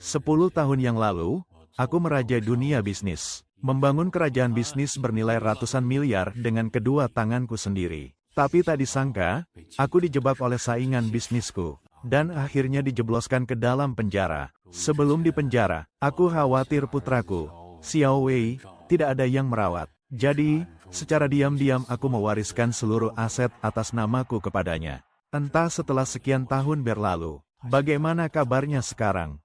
10 tahun yang lalu, aku merajai dunia bisnis. Membangun kerajaan bisnis bernilai ratusan miliar dengan kedua tanganku sendiri. Tapi tak disangka, aku dijebak oleh saingan bisnisku. Dan akhirnya dijebloskan ke dalam penjara. Sebelum di penjara, aku khawatir putraku, Xiao Wei, tidak ada yang merawat. Jadi, secara diam-diam aku mewariskan seluruh aset atas namaku kepadanya. Entah setelah sekian tahun berlalu, bagaimana kabarnya sekarang?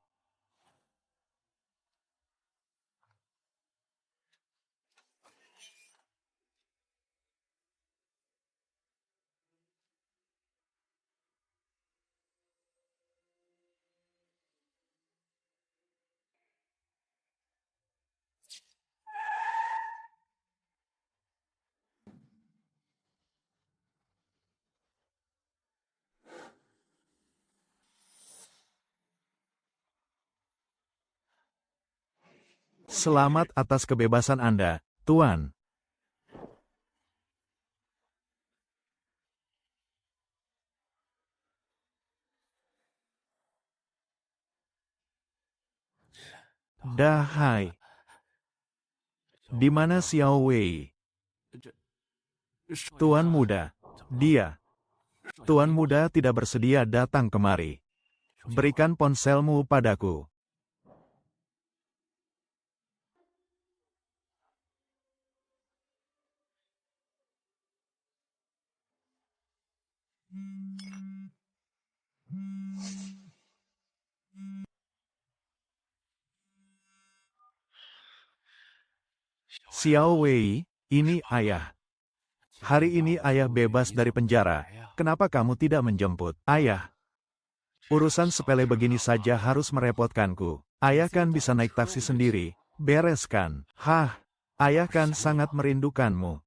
Selamat atas kebebasan Anda, Tuan. Dahai. Di mana Xiao Wei? Tuan muda. Dia. Tuan muda tidak bersedia datang kemari. Berikan ponselmu padaku. Xiao Wei, ini ayah. Hari ini ayah bebas dari penjara. Kenapa kamu tidak menjemput ayah? Urusan sepele begini saja harus merepotkanku. Ayah kan bisa naik taksi sendiri. Bereskan. Hah, ayah kan sangat merindukanmu.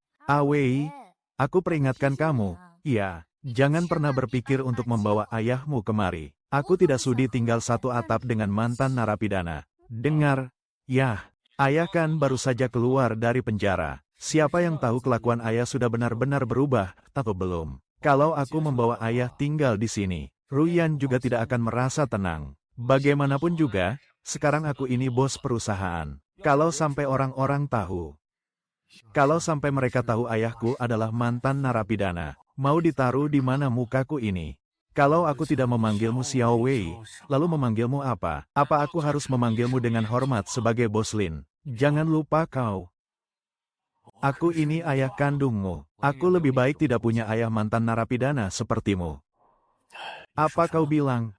Wei, aku peringatkan kamu. Iya, jangan pernah berpikir untuk membawa ayahmu kemari. Aku tidak sudi tinggal satu atap dengan mantan narapidana. Dengar, ya, ayah kan baru saja keluar dari penjara. Siapa yang tahu kelakuan ayah sudah benar-benar berubah, atau belum? Kalau aku membawa ayah tinggal di sini, Ruyan juga tidak akan merasa tenang. Bagaimanapun juga, sekarang aku ini bos perusahaan. Kalau sampai orang-orang tahu, kalau sampai mereka tahu ayahku adalah mantan narapidana, mau ditaruh di mana mukaku ini? Kalau aku tidak memanggilmu Xiao Wei, lalu memanggilmu apa? Apa aku harus memanggilmu dengan hormat sebagai Bos Lin? Jangan lupa kau. Aku ini ayah kandungmu. Aku lebih baik tidak punya ayah mantan narapidana sepertimu. Apa kau bilang?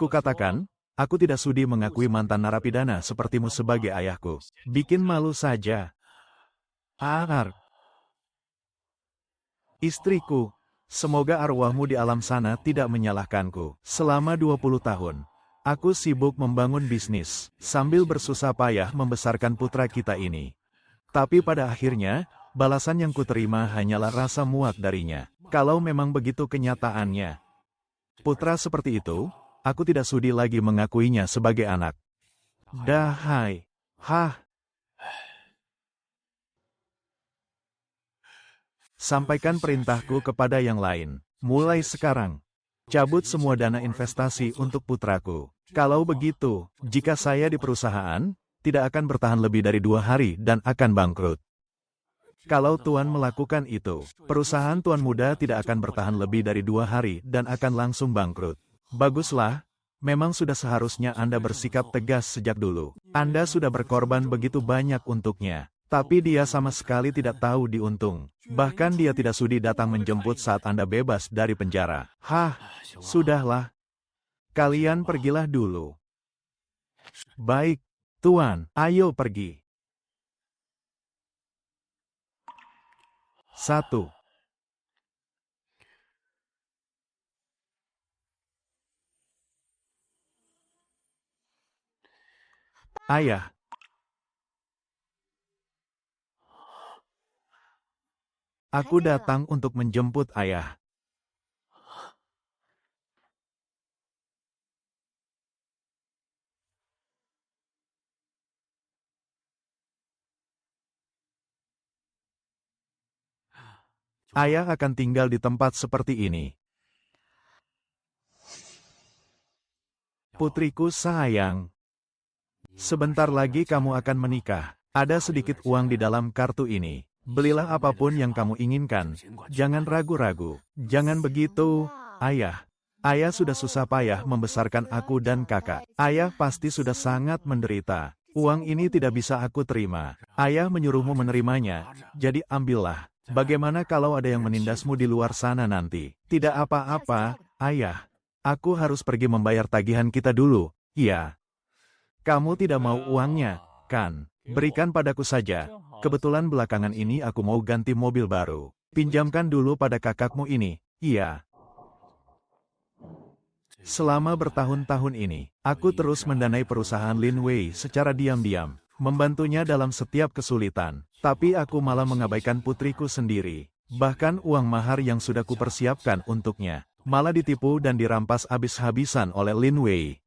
Kukatakan, aku tidak sudi mengakui mantan narapidana sepertimu sebagai ayahku. Bikin malu saja. Istriku, semoga arwahmu di alam sana tidak menyalahkanku. Selama 20 tahun, aku sibuk membangun bisnis, sambil bersusah payah membesarkan putra kita ini. Tapi pada akhirnya, balasan yang kuterima hanyalah rasa muak darinya. Kalau memang begitu kenyataannya, putra seperti itu, aku tidak sudi lagi mengakuinya sebagai anak. Dahai. Sampaikan perintahku kepada yang lain. Mulai sekarang, cabut semua dana investasi untuk putraku. Kalau begitu, jika saya di perusahaan, tidak akan bertahan lebih dari 2 hari dan akan bangkrut. Kalau Tuan melakukan itu, perusahaan Tuan muda tidak akan bertahan lebih dari 2 hari dan akan langsung bangkrut. Baguslah, memang sudah seharusnya Anda bersikap tegas sejak dulu. Anda sudah berkorban begitu banyak untuknya. Tapi dia sama sekali tidak tahu diuntung. Bahkan dia tidak sudi datang menjemput saat Anda bebas dari penjara. Sudahlah. Kalian pergilah dulu. Baik, Tuan, ayo pergi. 1. Ayah. Aku datang untuk menjemput ayah. Ayah akan tinggal di tempat seperti ini. Putriku sayang. Sebentar lagi kamu akan menikah. Ada sedikit uang di dalam kartu ini. Belilah apapun yang kamu inginkan. Jangan ragu-ragu. Jangan begitu, ayah. Ayah sudah susah payah membesarkan aku dan kakak. Ayah pasti sudah sangat menderita. Uang ini tidak bisa aku terima. Ayah menyuruhmu menerimanya, jadi ambillah. Bagaimana kalau ada yang menindasmu di luar sana nanti? Tidak apa-apa, ayah. Aku harus pergi membayar tagihan kita dulu. Iya. Kamu tidak mau uangnya, kan? Berikan padaku saja. Kebetulan belakangan ini aku mau ganti mobil baru. Pinjamkan dulu pada kakakmu ini. Iya. Selama bertahun-tahun ini, aku terus mendanai perusahaan Lin Wei secara diam-diam, membantunya dalam setiap kesulitan. Tapi aku malah mengabaikan putriku sendiri. Bahkan uang mahar yang sudah kupersiapkan untuknya, malah ditipu dan dirampas habis-habisan oleh Lin Wei.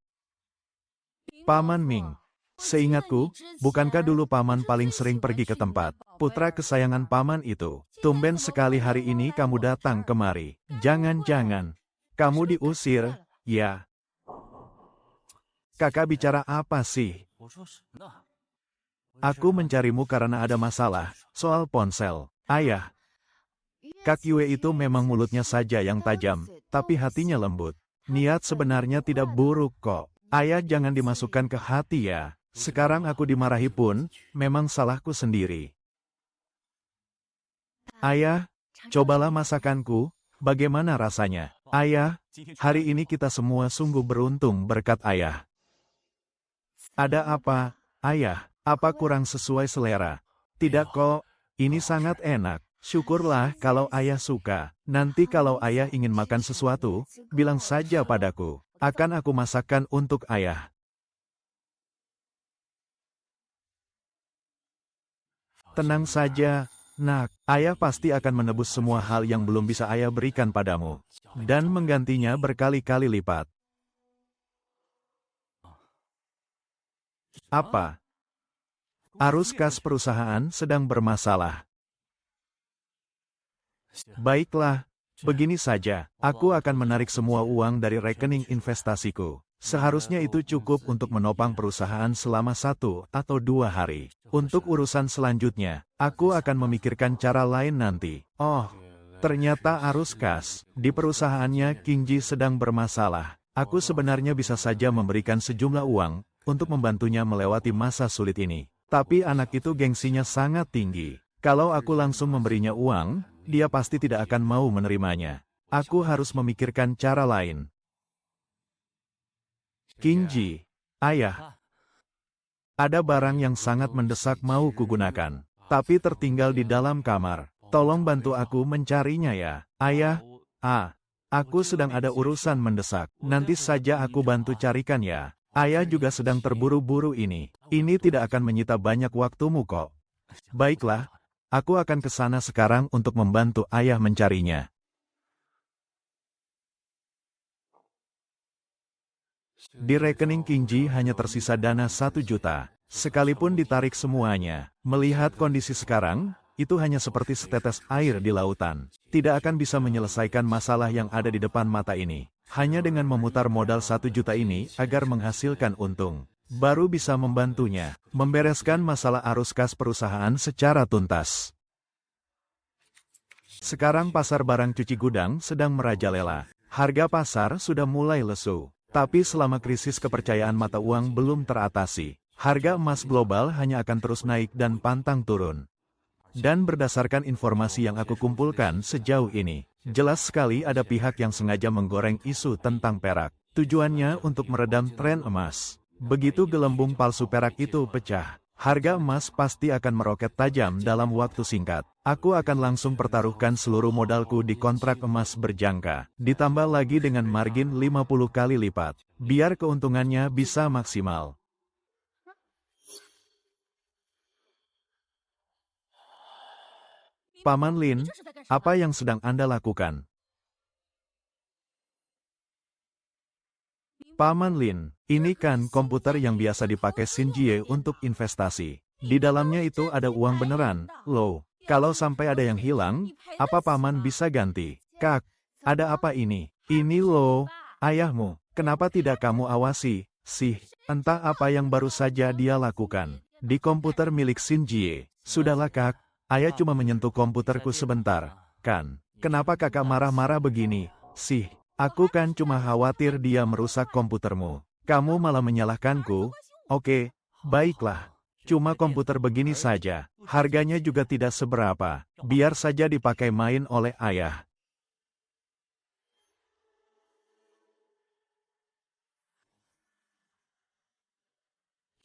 Paman Ming. Seingatku, bukankah dulu paman paling sering pergi ke tempat putra kesayangan paman itu? Tumben sekali hari ini kamu datang kemari. Jangan-jangan kamu diusir, ya? Kakak bicara apa sih? Aku mencarimu karena ada masalah soal ponsel. Ayah, Kak Yue itu memang mulutnya saja yang tajam, tapi hatinya lembut. Niat sebenarnya tidak buruk kok. Ayah jangan dimasukkan ke hati ya. Sekarang aku dimarahi pun, memang salahku sendiri. Ayah, cobalah masakanku, bagaimana rasanya? Ayah, hari ini kita semua sungguh beruntung berkat ayah. Ada apa, ayah? Apa kurang sesuai selera? Tidak kok, ini sangat enak. Syukurlah kalau ayah suka. Nanti kalau ayah ingin makan sesuatu, bilang saja padaku. Akan aku masakkan untuk ayah. Tenang saja, nak. Ayah pasti akan menebus semua hal yang belum bisa ayah berikan padamu. Dan menggantinya berkali-kali lipat. Apa? Arus kas perusahaan sedang bermasalah. Baiklah, begini saja. Aku akan menarik semua uang dari rekening investasiku. Seharusnya itu cukup untuk menopang perusahaan selama 1 atau 2 hari. Untuk urusan selanjutnya, aku akan memikirkan cara lain nanti. Oh, ternyata arus kas di perusahaannya King Ji sedang bermasalah. Aku sebenarnya bisa saja memberikan sejumlah uang untuk membantunya melewati masa sulit ini. Tapi anak itu gengsinya sangat tinggi. Kalau aku langsung memberinya uang, dia pasti tidak akan mau menerimanya. Aku harus memikirkan cara lain. King Ji, ayah. Ada barang yang sangat mendesak mau kugunakan, tapi tertinggal di dalam kamar. Tolong bantu aku mencarinya ya, ayah. Aku sedang ada urusan mendesak. Nanti saja aku bantu carikan ya. Ayah juga sedang terburu-buru ini. Ini tidak akan menyita banyak waktumu kok. Baiklah, aku akan ke sana sekarang untuk membantu ayah mencarinya. Di rekening King Ji hanya tersisa dana 1 juta. Sekalipun ditarik semuanya, melihat kondisi sekarang, itu hanya seperti setetes air di lautan. Tidak akan bisa menyelesaikan masalah yang ada di depan mata ini. Hanya dengan memutar modal 1 juta ini agar menghasilkan untung. Baru bisa membantunya, membereskan masalah arus kas perusahaan secara tuntas. Sekarang pasar barang cuci gudang sedang merajalela. Harga pasar sudah mulai lesu. Tapi selama krisis kepercayaan mata uang belum teratasi, harga emas global hanya akan terus naik dan pantang turun. Dan berdasarkan informasi yang aku kumpulkan sejauh ini, jelas sekali ada pihak yang sengaja menggoreng isu tentang perak. Tujuannya untuk meredam tren emas. Begitu gelembung palsu perak itu pecah, harga emas pasti akan meroket tajam dalam waktu singkat. Aku akan langsung pertaruhkan seluruh modalku di kontrak emas berjangka, ditambah lagi dengan margin 50 kali lipat, biar keuntungannya bisa maksimal. Paman Lin, apa yang sedang Anda lakukan? Paman Lin, ini kan komputer yang biasa dipakai Xin Jie untuk investasi. Di dalamnya itu ada uang beneran, loh. Kalau sampai ada yang hilang, apa paman bisa ganti? Kak, ada apa ini? Ini loh, ayahmu. Kenapa tidak kamu awasi? Sih, entah apa yang baru saja dia lakukan. Di komputer milik Xinjie. Sudahlah kak, ayah cuma menyentuh komputerku sebentar, kan? Kenapa kakak marah-marah begini? Sih, aku kan cuma khawatir dia merusak komputermu. Kamu malah menyalahkanku? Oke, baiklah. Cuma komputer begini saja, harganya juga tidak seberapa. Biar saja dipakai main oleh ayah.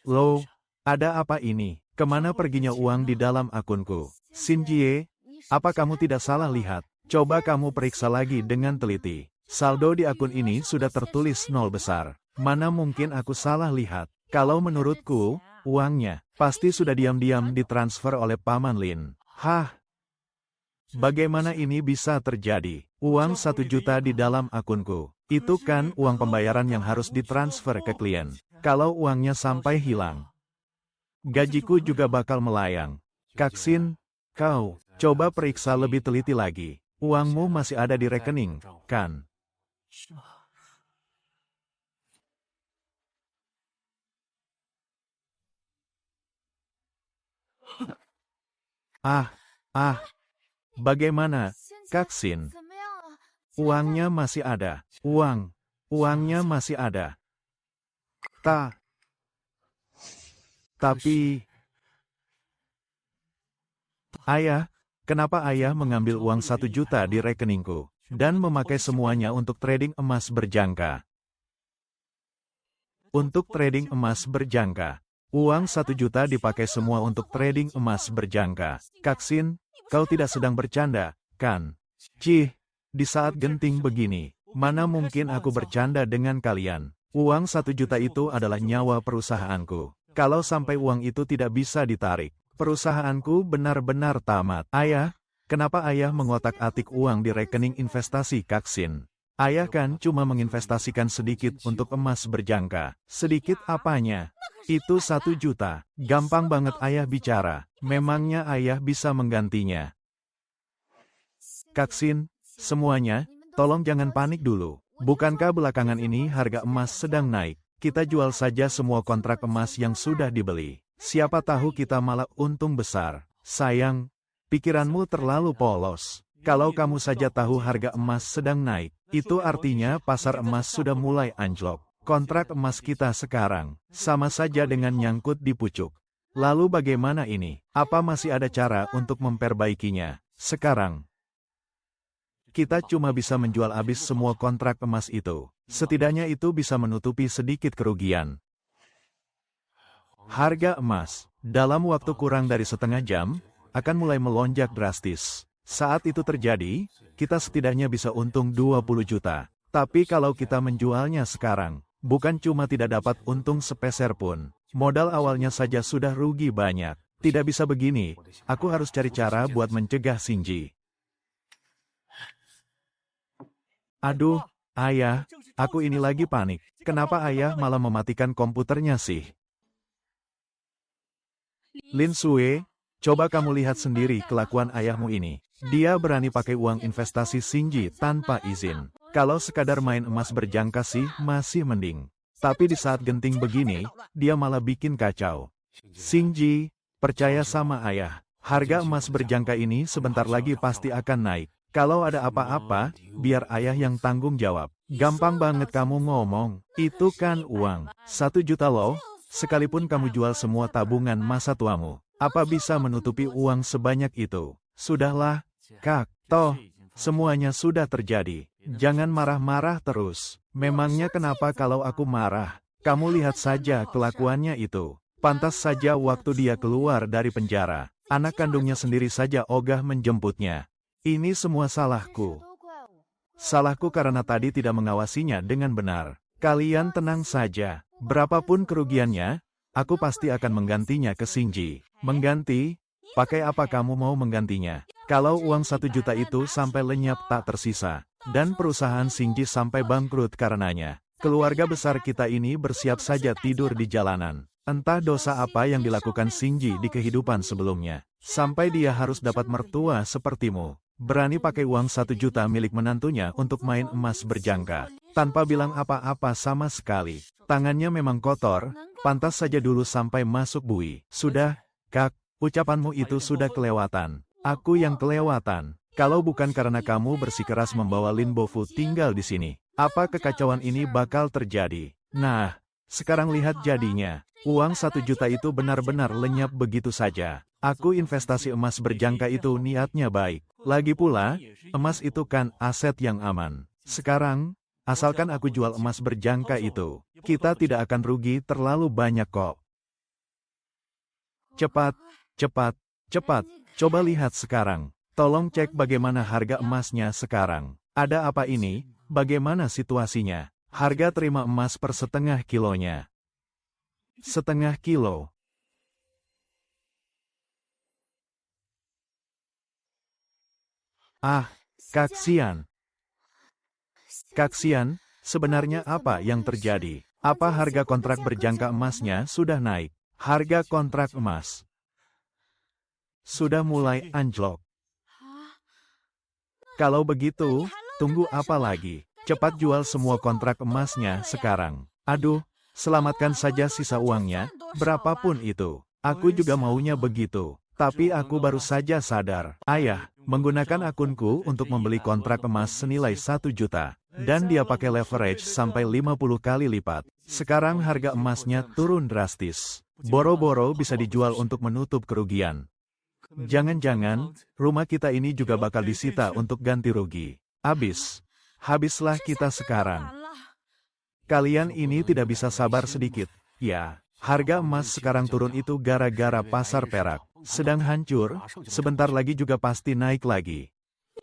Loh, ada apa ini? Kemana perginya uang di dalam akunku? Xinjie, apa kamu tidak salah lihat? Coba kamu periksa lagi dengan teliti. Saldo di akun ini sudah tertulis 0 besar. Mana mungkin aku salah lihat? Kalau menurutku, uangnya pasti sudah diam-diam ditransfer oleh Paman Lin. Hah? Bagaimana ini bisa terjadi? Uang 1 juta di dalam akunku. Itu kan uang pembayaran yang harus ditransfer ke klien. Kalau uangnya sampai hilang, gajiku juga bakal melayang. Kak Xin, kau coba periksa lebih teliti lagi. Uangmu masih ada di rekening, kan? Bagaimana, Kak Xin? Uangnya masih ada. Uangnya masih ada. Tapi, ayah, kenapa ayah mengambil uang 1 juta di rekeningku dan memakai semuanya untuk trading emas berjangka? Untuk trading emas berjangka. Uang 1 juta dipakai semua untuk trading emas berjangka. Kak Xin, kau tidak sedang bercanda, kan? Cih, di saat genting begini, mana mungkin aku bercanda dengan kalian? Uang 1 juta itu adalah nyawa perusahaanku. Kalau sampai uang itu tidak bisa ditarik, perusahaanku benar-benar tamat. Ayah, kenapa ayah mengotak-atik uang di rekening investasi Kak Xin? Ayah kan cuma menginvestasikan sedikit untuk emas berjangka. Sedikit apanya? Itu 1 juta. Gampang banget ayah bicara. Memangnya ayah bisa menggantinya? Kak Xin, semuanya, tolong jangan panik dulu. Bukankah belakangan ini harga emas sedang naik? Kita jual saja semua kontrak emas yang sudah dibeli. Siapa tahu kita malah untung besar. Sayang, pikiranmu terlalu polos. Kalau kamu saja tahu harga emas sedang naik, itu artinya pasar emas sudah mulai anjlok. Kontrak emas kita sekarang sama saja dengan nyangkut di pucuk. Lalu bagaimana ini? Apa masih ada cara untuk memperbaikinya? Sekarang, kita cuma bisa menjual habis semua kontrak emas itu. Setidaknya itu bisa menutupi sedikit kerugian. Harga emas, dalam waktu kurang dari setengah jam, akan mulai melonjak drastis. Saat itu terjadi, kita setidaknya bisa untung 20 juta. Tapi kalau kita menjualnya sekarang, bukan cuma tidak dapat untung sepeser pun. Modal awalnya saja sudah rugi banyak. Tidak bisa begini, aku harus cari cara buat mencegah Xinjie. Aduh, ayah, aku ini lagi panik. Kenapa ayah malah mematikan komputernya sih? Lin Sue, coba kamu lihat sendiri kelakuan ayahmu ini. Dia berani pakai uang investasi Xinjie tanpa izin. Kalau sekadar main emas berjangka sih masih mending. Tapi di saat genting begini, dia malah bikin kacau. Xinjie, percaya sama ayah. Harga emas berjangka ini sebentar lagi pasti akan naik. Kalau ada apa-apa, biar ayah yang tanggung jawab. Gampang banget kamu ngomong. Itu kan uang 1 juta loh. Sekalipun kamu jual semua tabungan masa tuamu, apa bisa menutupi uang sebanyak itu? Sudahlah, Kak. Toh, semuanya sudah terjadi. Jangan marah-marah terus. Memangnya kenapa kalau aku marah? Kamu lihat saja kelakuannya itu. Pantas saja waktu dia keluar dari penjara, anak kandungnya sendiri saja ogah menjemputnya. Ini semua salahku. Salahku karena tadi tidak mengawasinya dengan benar. Kalian tenang saja. Berapapun kerugiannya, aku pasti akan menggantinya ke Xinjie. Mengganti? Pakai apa kamu mau menggantinya? Kalau uang 1 juta itu sampai lenyap tak tersisa, dan perusahaan Xinjie sampai bangkrut karenanya, keluarga besar kita ini bersiap saja tidur di jalanan. Entah dosa apa yang dilakukan Xinjie di kehidupan sebelumnya, sampai dia harus dapat mertua sepertimu. Berani pakai uang 1 juta milik menantunya untuk main emas berjangka. tanpa bilang apa-apa sama sekali. Tangannya memang kotor, pantas saja dulu sampai masuk bui. Sudah, Kak, ucapanmu itu sudah kelewatan. Aku yang kelewatan. Kalau bukan karena kamu bersikeras membawa Lin Bofu tinggal di sini, apa kekacauan ini bakal terjadi? Nah, sekarang lihat jadinya. Uang 1 juta itu benar-benar lenyap begitu saja. Aku investasi emas berjangka itu niatnya baik. Lagi pula, emas itu kan aset yang aman. Sekarang, asalkan aku jual emas berjangka itu, kita tidak akan rugi terlalu banyak kok. Cepat, cepat, cepat. Coba lihat sekarang. Tolong cek bagaimana harga emasnya sekarang. Ada apa ini? Bagaimana situasinya? Harga terima emas per setengah kilonya. Setengah kilo. Ah, Kak Xian. Kak Xian, sebenarnya apa yang terjadi? Apa harga kontrak berjangka emasnya sudah naik? Harga kontrak emas sudah mulai anjlok. Kalau begitu, tunggu apa lagi? Cepat jual semua kontrak emasnya sekarang. Aduh, selamatkan saja sisa uangnya, berapapun itu. Aku juga maunya begitu. Tapi aku baru saja sadar. Ayah, menggunakan akunku untuk membeli kontrak emas senilai 1 juta. Dan dia pakai leverage sampai 50 kali lipat. Sekarang harga emasnya turun drastis. Boro-boro bisa dijual untuk menutup kerugian. Jangan-jangan, rumah kita ini juga bakal disita untuk ganti rugi. Habislah kita sekarang. Kalian ini tidak bisa sabar sedikit. Ya, harga emas sekarang turun itu gara-gara pasar perak sedang hancur, sebentar lagi juga pasti naik lagi.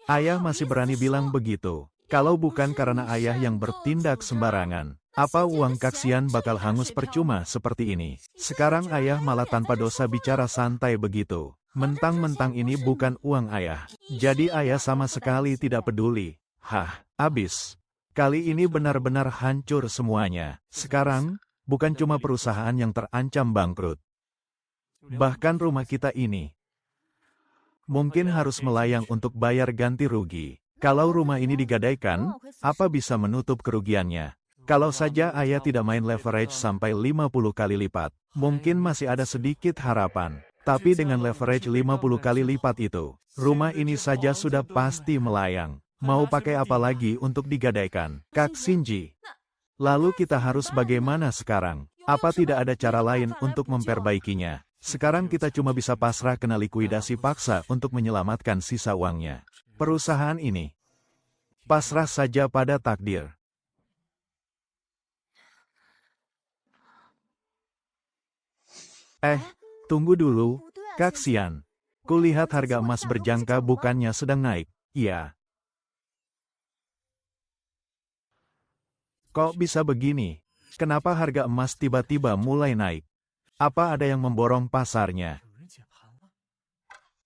Ayah masih berani bilang begitu. Kalau bukan karena ayah yang bertindak sembarangan, apa uang Kak Xian bakal hangus percuma seperti ini. Sekarang ayah malah tanpa dosa bicara santai begitu. Mentang-mentang ini bukan uang ayah. Jadi ayah sama sekali tidak peduli. Habis. Kali ini benar-benar hancur semuanya. Sekarang, bukan cuma perusahaan yang terancam bangkrut. Bahkan rumah kita ini mungkin harus melayang untuk bayar ganti rugi. Kalau rumah ini digadaikan, apa bisa menutup kerugiannya? Kalau saja ayah tidak main leverage sampai 50 kali lipat, mungkin masih ada sedikit harapan. Tapi dengan leverage 50 kali lipat itu, rumah ini saja sudah pasti melayang. Mau pakai apa lagi untuk digadaikan? Kak Shinji. Lalu kita harus bagaimana sekarang? Apa tidak ada cara lain untuk memperbaikinya? Sekarang kita cuma bisa pasrah kena likuidasi paksa untuk menyelamatkan sisa uangnya. Perusahaan ini pasrah saja pada takdir. Tunggu dulu, Kak Xian. Kulihat harga emas berjangka bukannya sedang naik. Iya. Kok bisa begini? Kenapa harga emas tiba-tiba mulai naik? Apa ada yang memborong pasarnya?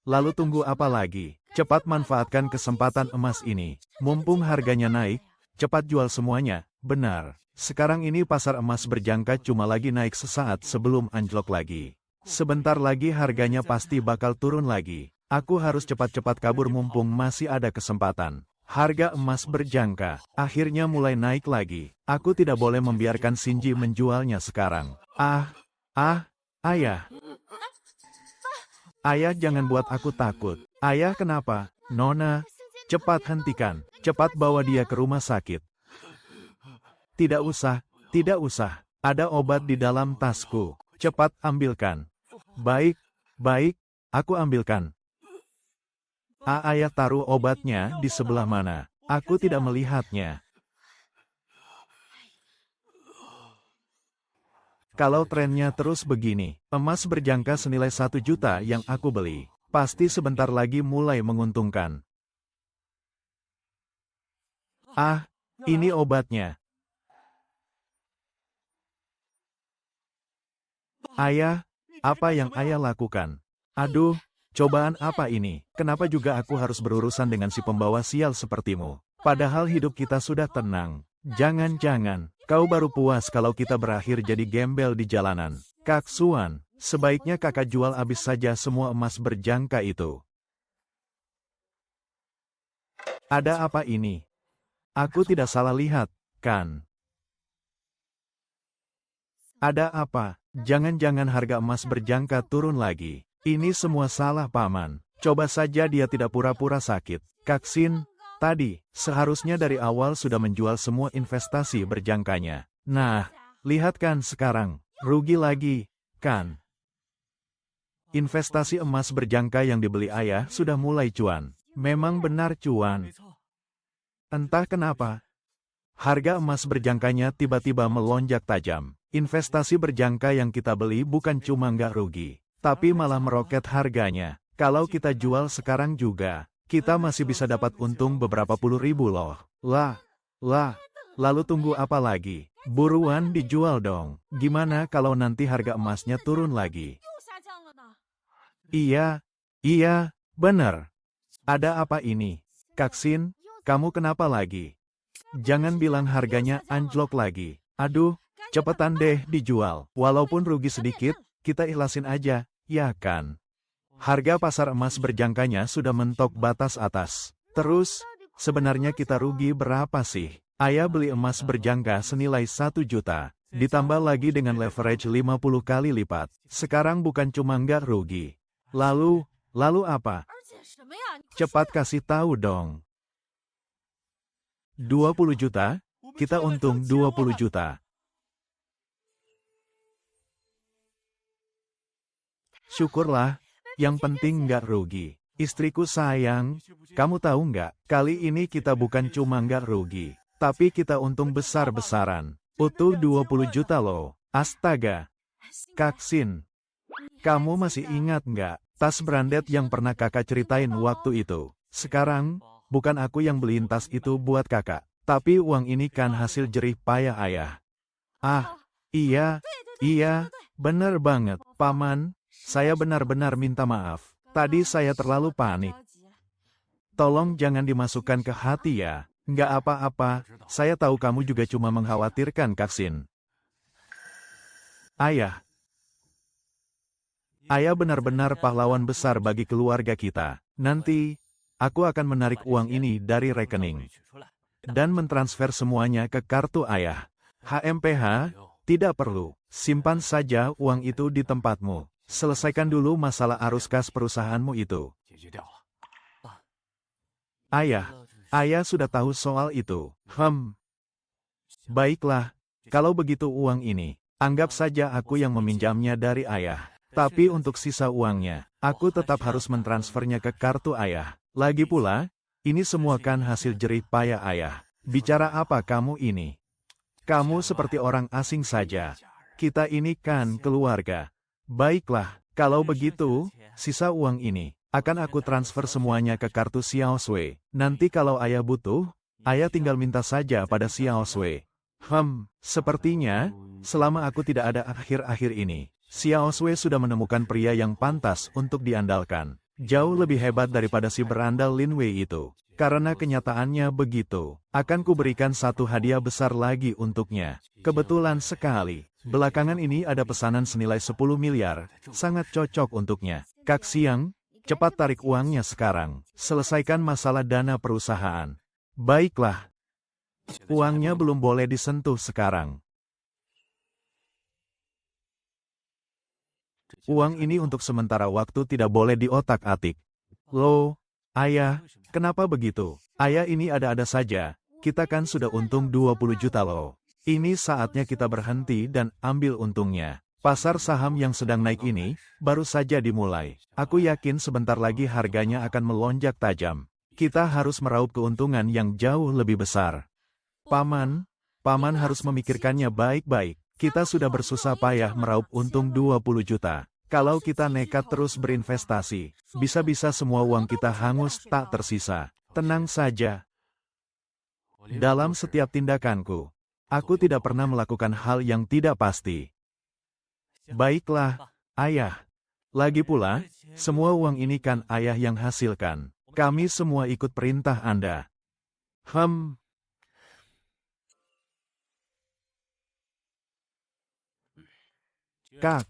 Lalu tunggu apa lagi? Cepat manfaatkan kesempatan emas ini. Mumpung harganya naik, cepat jual semuanya. Benar. Sekarang ini pasar emas berjangka cuma lagi naik sesaat sebelum anjlok lagi. Sebentar lagi harganya pasti bakal turun lagi. Aku harus cepat-cepat kabur mumpung masih ada kesempatan. Harga emas berjangka akhirnya mulai naik lagi. Aku tidak boleh membiarkan Shinji menjualnya sekarang. Ayah. Ayah, jangan buat aku takut. Ayah, kenapa? Nona, cepat hentikan. Cepat bawa dia ke rumah sakit. Tidak usah. Ada obat di dalam tasku. Cepat ambilkan. Baik, aku ambilkan. Ayah taruh obatnya di sebelah mana? Aku tidak melihatnya. Kalau trennya terus begini, emas berjangka senilai 1 juta yang aku beli, pasti sebentar lagi mulai menguntungkan. Ini obatnya. Ayah, apa yang ayah lakukan? Aduh, cobaan apa ini? Kenapa juga aku harus berurusan dengan si pembawa sial sepertimu? Padahal hidup kita sudah tenang. Jangan-jangan, kau baru puas kalau kita berakhir jadi gembel di jalanan. Kak Suan, sebaiknya kakak jual habis saja semua emas berjangka itu. Ada apa ini? Aku tidak salah lihat, kan? Ada apa? Jangan-jangan harga emas berjangka turun lagi. Ini semua salah paman. Coba saja dia tidak pura-pura sakit. Kaksin, tadi, seharusnya dari awal sudah menjual semua investasi berjangkanya. Nah, lihat kan sekarang, rugi lagi, kan? Investasi emas berjangka yang dibeli ayah sudah mulai cuan. Memang benar cuan. Entah kenapa, harga emas berjangkanya tiba-tiba melonjak tajam. Investasi berjangka yang kita beli bukan cuma nggak rugi, tapi malah meroket harganya. Kalau kita jual sekarang juga, kita masih bisa dapat untung beberapa puluh ribu loh. Lalu tunggu apa lagi? Buruan dijual dong. Gimana kalau nanti harga emasnya turun lagi? Iya, bener. Ada apa ini? Kaksin, kamu kenapa lagi? Jangan bilang harganya anjlok lagi. Aduh, cepetan deh dijual. Walaupun rugi sedikit, kita ikhlasin aja, ya kan? Harga pasar emas berjangkanya sudah mentok batas atas. Terus, sebenarnya kita rugi berapa sih? Ayah beli emas berjangka senilai 1 juta. Ditambah lagi dengan leverage 50 kali lipat. Sekarang bukan cuma nggak rugi. Lalu apa? Cepat kasih tahu dong. 20 juta? Kita untung 20 juta. Syukurlah, yang penting nggak rugi. Istriku sayang, kamu tahu nggak, kali ini kita bukan cuma nggak rugi, tapi kita untung besar-besaran. Utuh 20 juta loh. Astaga. Kaksin, kamu masih ingat nggak, tas branded yang pernah kakak ceritain waktu itu? Sekarang, bukan aku yang beliin tas itu buat kakak, tapi uang ini kan hasil jerih payah ayah. Ah, iya, bener banget. Paman, saya benar-benar minta maaf. Tadi saya terlalu panik. Tolong jangan dimasukkan ke hati ya. Nggak apa-apa, saya tahu kamu juga cuma mengkhawatirkan Kaksin. Ayah benar-benar pahlawan besar bagi keluarga kita. Nanti, aku akan menarik uang ini dari rekening dan mentransfer semuanya ke kartu ayah. HMPH, tidak perlu. Simpan saja uang itu di tempatmu. Selesaikan dulu masalah arus kas perusahaanmu itu. Ayah sudah tahu soal itu. Baiklah, kalau begitu uang ini, anggap saja aku yang meminjamnya dari ayah. Tapi untuk sisa uangnya, aku tetap harus mentransfernya ke kartu ayah. Lagi pula, ini semua kan hasil jerih payah ayah. Bicara apa kamu ini? Kamu seperti orang asing saja. Kita ini kan keluarga. Baiklah, kalau begitu, sisa uang ini akan aku transfer semuanya ke kartu Xiao Sui. Nanti kalau ayah butuh, ayah tinggal minta saja pada Xiao Sui. Sepertinya, selama aku tidak ada akhir-akhir ini, Xiao Sui sudah menemukan pria yang pantas untuk diandalkan. Jauh lebih hebat daripada si berandal Lin Wei itu. Karena kenyataannya begitu, akan kuberikan satu hadiah besar lagi untuknya. Kebetulan sekali, belakangan ini ada pesanan senilai 10 miliar, sangat cocok untuknya. Kak Siang, cepat tarik uangnya sekarang. Selesaikan masalah dana perusahaan. Baiklah. Uangnya belum boleh disentuh sekarang. Uang ini untuk sementara waktu tidak boleh diotak-atik. Loh, ayah, kenapa begitu? Ayah ini ada-ada saja. Kita kan sudah untung 20 juta loh. Ini saatnya kita berhenti dan ambil untungnya. Pasar saham yang sedang naik ini, baru saja dimulai. Aku yakin sebentar lagi harganya akan melonjak tajam. Kita harus meraup keuntungan yang jauh lebih besar. Paman harus memikirkannya baik-baik. Kita sudah bersusah payah meraup untung 20 juta. Kalau kita nekat terus berinvestasi, bisa-bisa semua uang kita hangus tak tersisa. Tenang saja. Dalam setiap tindakanku, aku tidak pernah melakukan hal yang tidak pasti. Baiklah, ayah. Lagi pula, semua uang ini kan ayah yang hasilkan. Kami semua ikut perintah Anda. Kak,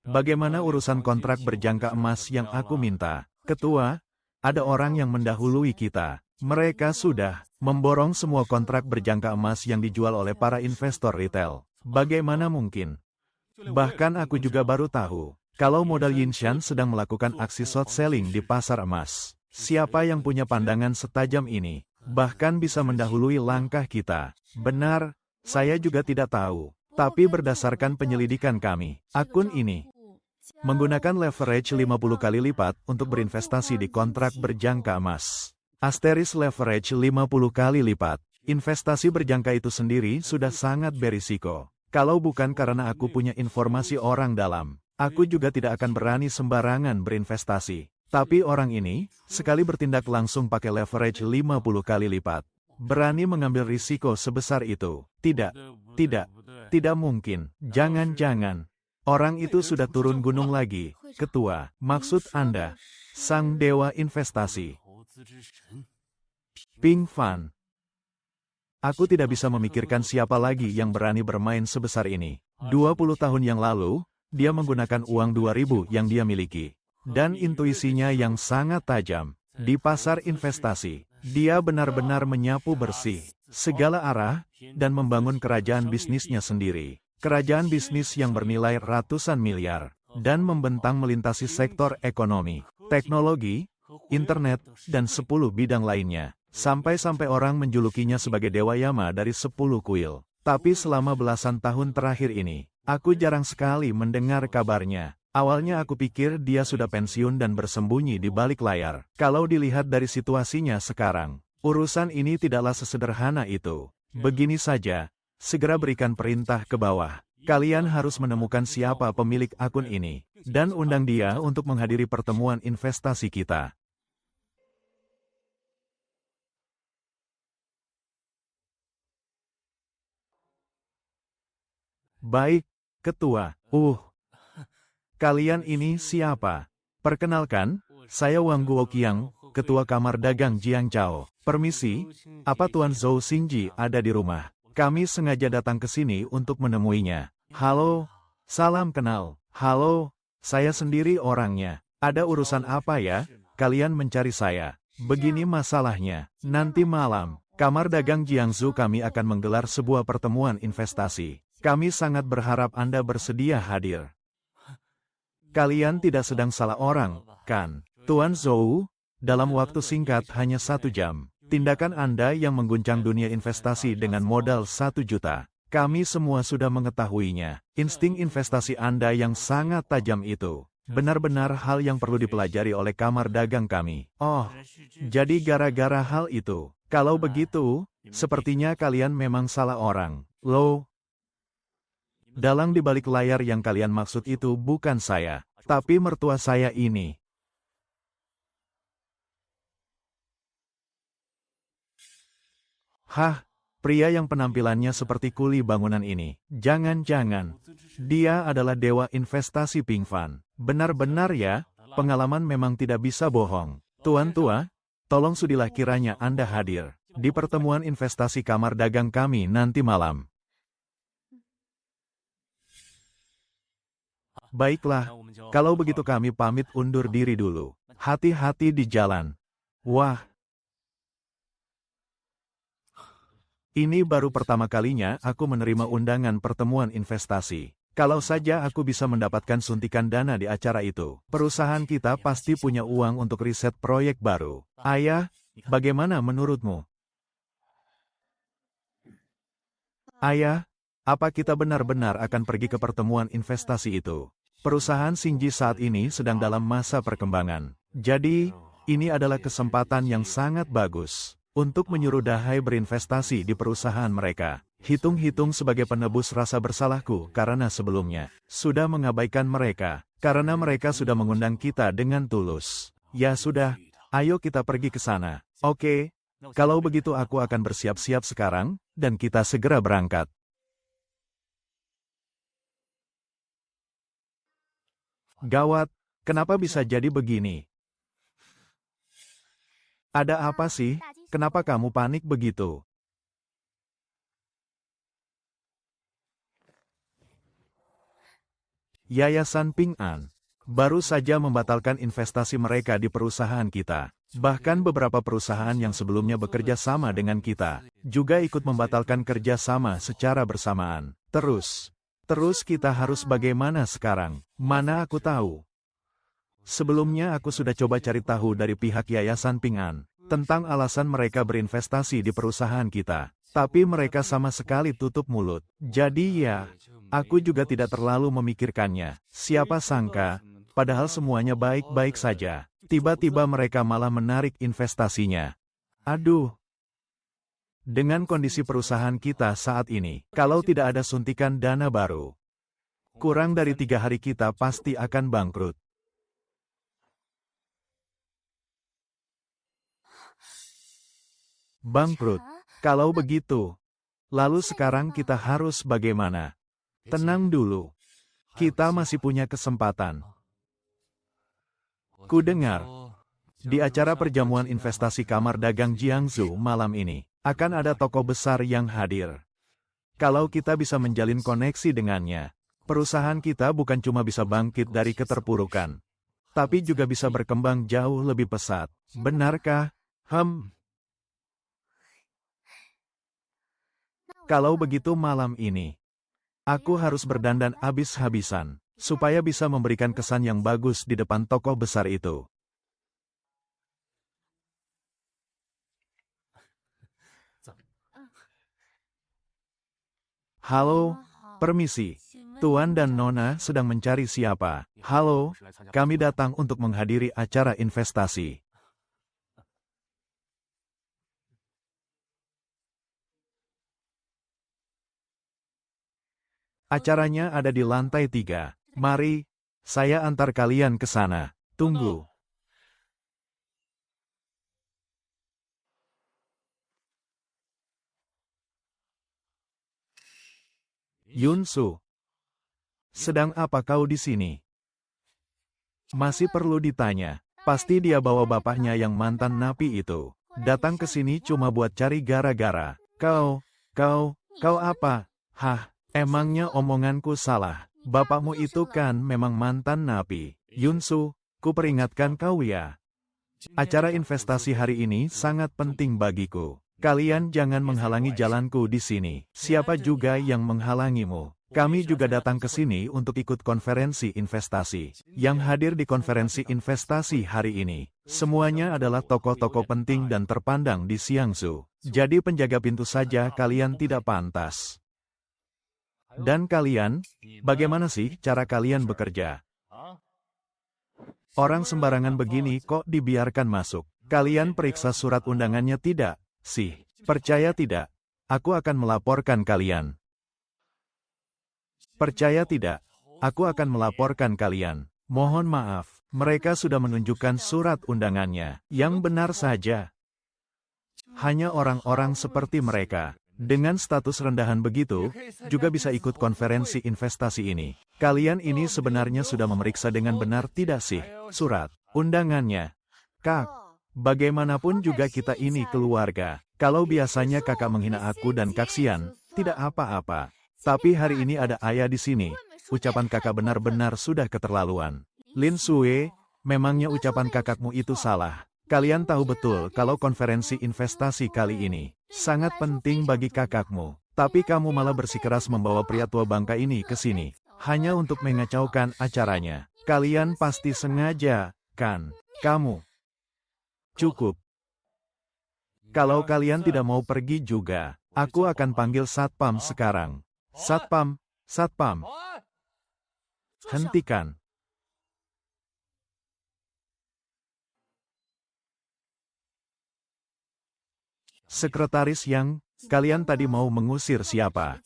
bagaimana urusan kontrak berjangka emas yang aku minta? Ketua, ada orang yang mendahului kita. Mereka sudah memborong semua kontrak berjangka emas yang dijual oleh para investor retail. Bagaimana mungkin? Bahkan aku juga baru tahu, kalau modal Yinshan sedang melakukan aksi short selling di pasar emas. Siapa yang punya pandangan setajam ini? Bahkan bisa mendahului langkah kita. Benar, saya juga tidak tahu. Tapi berdasarkan penyelidikan kami, akun ini menggunakan leverage 50 kali lipat untuk berinvestasi di kontrak berjangka emas. Asteris leverage 50 kali lipat. Investasi berjangka itu sendiri sudah sangat berisiko. Kalau bukan karena aku punya informasi orang dalam, aku juga tidak akan berani sembarangan berinvestasi. Tapi orang ini, sekali bertindak langsung pakai leverage 50 kali lipat. Berani mengambil risiko sebesar itu. Tidak mungkin. Jangan-jangan. Orang itu sudah turun gunung lagi. Ketua, maksud Anda, sang dewa investasi. Ping Fan. Aku tidak bisa memikirkan siapa lagi yang berani bermain sebesar ini. 20 tahun yang lalu, dia menggunakan uang 2000 yang dia miliki. Dan intuisinya yang sangat tajam. Di pasar investasi, dia benar-benar menyapu bersih segala arah dan membangun kerajaan bisnisnya sendiri. Kerajaan bisnis yang bernilai ratusan miliar dan membentang melintasi sektor ekonomi, teknologi, internet, dan 10 bidang lainnya. Sampai-sampai orang menjulukinya sebagai Dewa Yama dari 10 kuil. Tapi selama belasan tahun terakhir ini, aku jarang sekali mendengar kabarnya. Awalnya aku pikir dia sudah pensiun dan bersembunyi di balik layar. Kalau dilihat dari situasinya sekarang, urusan ini tidaklah sesederhana itu. Begini saja, segera berikan perintah ke bawah. Kalian harus menemukan siapa pemilik akun ini, dan undang dia untuk menghadiri pertemuan investasi kita. Baik, Ketua. Kalian ini siapa? Perkenalkan, saya Wang Guoqiang, Ketua Kamar Dagang Jiangzhou. Permisi, apa Tuan Zhou Xingji ada di rumah? Kami sengaja datang ke sini untuk menemuinya. Halo, salam kenal. Halo, saya sendiri orangnya. Ada urusan apa ya? Kalian mencari saya. Begini masalahnya. Nanti malam, Kamar Dagang Jiangzhou kami akan menggelar sebuah pertemuan investasi. Kami sangat berharap Anda bersedia hadir. Kalian tidak sedang salah orang, kan? Tuan Zhou, dalam waktu singkat hanya 1 jam. Tindakan Anda yang mengguncang dunia investasi dengan modal 1 juta. Kami semua sudah mengetahuinya. Insting investasi Anda yang sangat tajam itu. Benar-benar hal yang perlu dipelajari oleh kamar dagang kami. Oh, jadi gara-gara hal itu. Kalau begitu, sepertinya kalian memang salah orang. Loh, dalang di balik layar yang kalian maksud itu bukan saya, tapi mertua saya ini. Hah, pria yang penampilannya seperti kuli bangunan ini. Jangan-jangan, dia adalah dewa investasi Ping Fan. Benar-benar ya, pengalaman memang tidak bisa bohong. Tuan tua, tolong sudilah kiranya Anda hadir di pertemuan investasi kamar dagang kami nanti malam. Baiklah, kalau begitu kami pamit undur diri dulu. Hati-hati di jalan. Wah, ini baru pertama kalinya aku menerima undangan pertemuan investasi. Kalau saja aku bisa mendapatkan suntikan dana di acara itu, perusahaan kita pasti punya uang untuk riset proyek baru. Ayah, bagaimana menurutmu? Ayah, apa kita benar-benar akan pergi ke pertemuan investasi itu? Perusahaan Xingji saat ini sedang dalam masa perkembangan. Jadi, ini adalah kesempatan yang sangat bagus untuk menyuruh Dahai berinvestasi di perusahaan mereka. Hitung-hitung sebagai penebus rasa bersalahku karena sebelumnya sudah mengabaikan mereka, karena mereka sudah mengundang kita dengan tulus. Ya sudah, ayo kita pergi ke sana. Oke, kalau begitu aku akan bersiap-siap sekarang, dan kita segera berangkat. Gawat, kenapa bisa jadi begini? Ada apa sih? Kenapa kamu panik begitu? Yayasan Ping An baru saja membatalkan investasi mereka di perusahaan kita. Bahkan beberapa perusahaan yang sebelumnya bekerja sama dengan kita, juga ikut membatalkan kerja sama secara bersamaan. Terus kita harus bagaimana sekarang? Mana aku tahu. Sebelumnya aku sudah coba cari tahu dari pihak Yayasan Ping An, tentang alasan mereka berinvestasi di perusahaan kita. Tapi mereka sama sekali tutup mulut. Jadi ya, aku juga tidak terlalu memikirkannya. Siapa sangka, padahal semuanya baik-baik saja. Tiba-tiba mereka malah menarik investasinya. Aduh. Dengan kondisi perusahaan kita saat ini, kalau tidak ada suntikan dana baru, kurang dari 3 hari kita pasti akan bangkrut. Bangkrut. Kalau begitu, lalu sekarang kita harus bagaimana? Tenang dulu. Kita masih punya kesempatan. Ku dengar, di acara perjamuan investasi Kamar Dagang Jiangsu malam ini, akan ada tokoh besar yang hadir. Kalau kita bisa menjalin koneksi dengannya, perusahaan kita bukan cuma bisa bangkit dari keterpurukan, tapi juga bisa berkembang jauh lebih pesat. Benarkah? Kalau begitu malam ini, aku harus berdandan habis-habisan, supaya bisa memberikan kesan yang bagus di depan tokoh besar itu. Halo, permisi. Tuan dan Nona sedang mencari siapa? Halo, kami datang untuk menghadiri acara investasi. Acaranya ada di lantai 3. Mari, saya antar kalian ke sana. Tunggu. Yunsu, sedang apa kau di sini? Masih perlu ditanya. Pasti dia bawa bapaknya yang mantan napi itu. Datang ke sini cuma buat cari gara-gara. Kau apa? Hah? Emangnya omonganku salah? Bapakmu itu kan memang mantan napi. Yunsu, ku peringatkan kau ya. Acara investasi hari ini sangat penting bagiku. Kalian jangan menghalangi jalanku di sini. Siapa juga yang menghalangimu? Kami juga datang ke sini untuk ikut konferensi investasi. Yang hadir di konferensi investasi hari ini, semuanya adalah tokoh-tokoh penting dan terpandang di Jiangsu. Jadi penjaga pintu saja kalian tidak pantas. Dan kalian, bagaimana sih cara kalian bekerja? Orang sembarangan begini kok dibiarkan masuk? Kalian periksa surat undangannya tidak? Sih, percaya tidak? Aku akan melaporkan kalian. Percaya tidak? Aku akan melaporkan kalian. Mohon maaf, mereka sudah menunjukkan surat undangannya. Yang benar saja. Hanya orang-orang seperti mereka, dengan status rendahan begitu, juga bisa ikut konferensi investasi ini. Kalian ini sebenarnya sudah memeriksa dengan benar tidak sih surat undangannya? Kak, bagaimanapun juga kita ini keluarga. Kalau biasanya kakak menghina aku dan Kaksian, tidak apa-apa. Tapi hari ini ada ayah di sini. Ucapan kakak benar-benar sudah keterlaluan. Lin Sue, memangnya ucapan kakakmu itu salah? Kalian tahu betul kalau konferensi investasi kali ini sangat penting bagi kakakmu. Tapi kamu malah bersikeras membawa pria tua bangka ini ke sini, hanya untuk mengacaukan acaranya. Kalian pasti sengaja, kan? Kamu. Cukup. Kalau kalian tidak mau pergi juga, aku akan panggil Satpam sekarang. Satpam. Hentikan. Sekretaris Yang, kalian tadi mau mengusir siapa?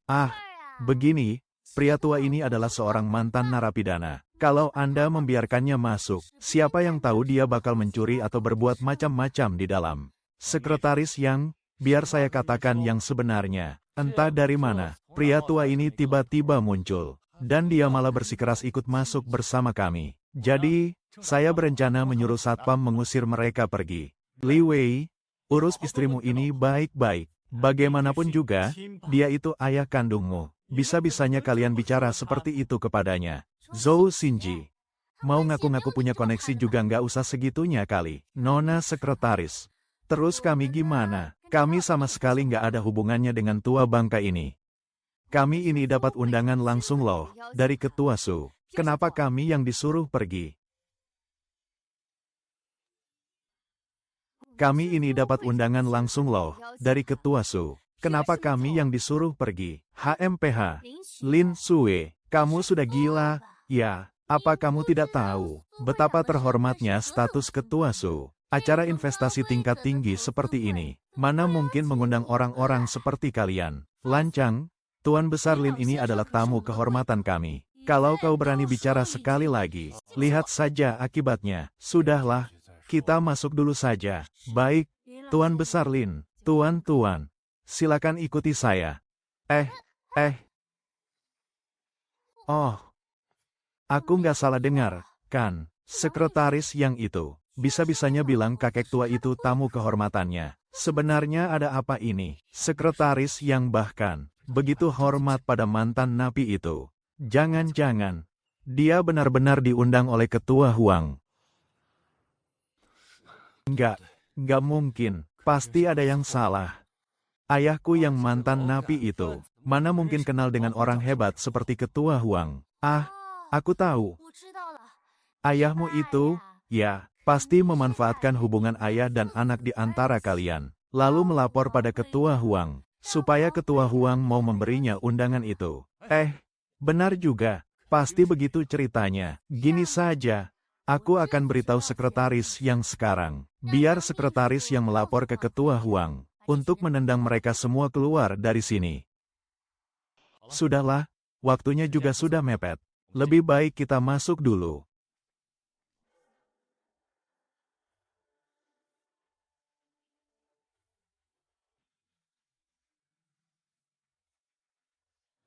Ah, begini, pria tua ini adalah seorang mantan narapidana. Kalau Anda membiarkannya masuk, siapa yang tahu dia bakal mencuri atau berbuat macam-macam di dalam. Sekretaris Yang, biar saya katakan yang sebenarnya. Entah dari mana, pria tua ini tiba-tiba muncul. Dan dia malah bersikeras ikut masuk bersama kami. Jadi, saya berencana menyuruh Satpam mengusir mereka pergi. Li Wei, urus istrimu ini baik-baik. Bagaimanapun juga, dia itu ayah kandungmu. Bisa-bisanya kalian bicara seperti itu kepadanya. Zhou Xinji. mau ngaku-ngaku punya koneksi juga nggak usah segitunya kali. Nona sekretaris. Terus kami gimana? Kami sama sekali nggak ada hubungannya dengan tua bangka ini. Kami ini dapat undangan langsung loh, dari Ketua Su. Kenapa kami yang disuruh pergi? Kami ini dapat undangan langsung loh, dari Ketua Su. Kenapa kami yang disuruh pergi? HMPH. Lin Sue, kamu sudah gila? Ya, apa kamu tidak tahu betapa terhormatnya status Ketua Su? Acara investasi tingkat tinggi seperti ini, mana mungkin mengundang orang-orang seperti kalian? Lancang, Tuan Besar Lin ini adalah tamu kehormatan kami. Kalau kau berani bicara sekali lagi, lihat saja akibatnya. Sudahlah, kita masuk dulu saja. Baik, Tuan Besar Lin, Tuan, silakan ikuti saya. Oh, aku nggak salah dengar, kan? Sekretaris yang itu. Bisa-bisanya bilang kakek tua itu tamu kehormatannya. Sebenarnya ada apa ini? Sekretaris yang bahkan begitu hormat pada mantan napi itu. Jangan-jangan dia benar-benar diundang oleh Ketua Huang. Enggak mungkin. Pasti ada yang salah. Ayahku yang mantan napi itu, mana mungkin kenal dengan orang hebat seperti Ketua Huang? Ah, aku tahu. Ayahmu itu, ya, pasti memanfaatkan hubungan ayah dan anak di antara kalian, lalu melapor pada Ketua Huang, supaya Ketua Huang mau memberinya undangan itu. Benar juga, pasti begitu ceritanya. Gini saja, aku akan beritahu sekretaris yang sekarang, biar sekretaris yang melapor ke Ketua Huang, untuk menendang mereka semua keluar dari sini. Sudahlah, waktunya juga sudah mepet. Lebih baik kita masuk dulu.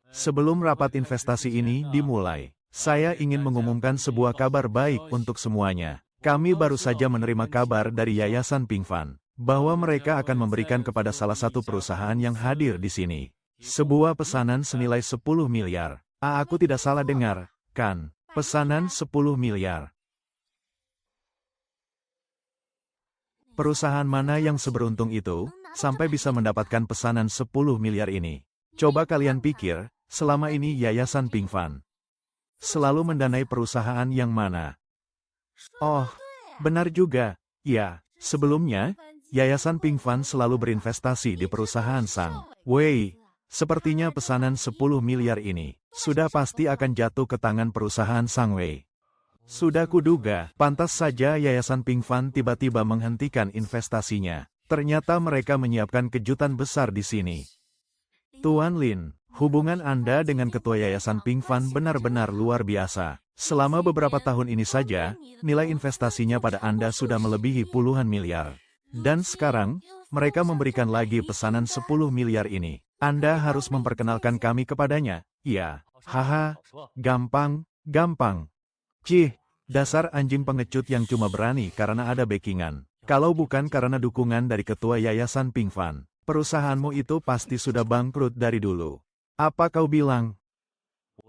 Sebelum rapat investasi ini dimulai, saya ingin mengumumkan sebuah kabar baik untuk semuanya. Kami baru saja menerima kabar dari Yayasan Pingfan, bahwa mereka akan memberikan kepada salah satu perusahaan yang hadir di sini sebuah pesanan senilai 10 miliar. Aku tidak salah dengar, kan? Pesanan 10 miliar. Perusahaan mana yang seberuntung itu, sampai bisa mendapatkan pesanan 10 miliar ini? Coba kalian pikir, selama ini Yayasan Pingfan selalu mendanai perusahaan yang mana? Oh, benar juga. Ya, sebelumnya, Yayasan Pingfan selalu berinvestasi di perusahaan Sang Wei. Sepertinya pesanan 10 miliar ini sudah pasti akan jatuh ke tangan perusahaan Sang Wei. Sudah kuduga, pantas saja Yayasan Pingfan tiba-tiba menghentikan investasinya. Ternyata mereka menyiapkan kejutan besar di sini. Tuan Lin, hubungan Anda dengan Ketua Yayasan Pingfan benar-benar luar biasa. Selama beberapa tahun ini saja, nilai investasinya pada Anda sudah melebihi puluhan miliar. Dan sekarang, mereka memberikan lagi pesanan 10 miliar ini. Anda harus memperkenalkan kami kepadanya. Ya, haha, gampang. Cih, dasar anjing pengecut yang cuma berani karena ada backingan. Kalau bukan karena dukungan dari Ketua Yayasan Pingfan, perusahaanmu itu pasti sudah bangkrut dari dulu. Apa kau bilang?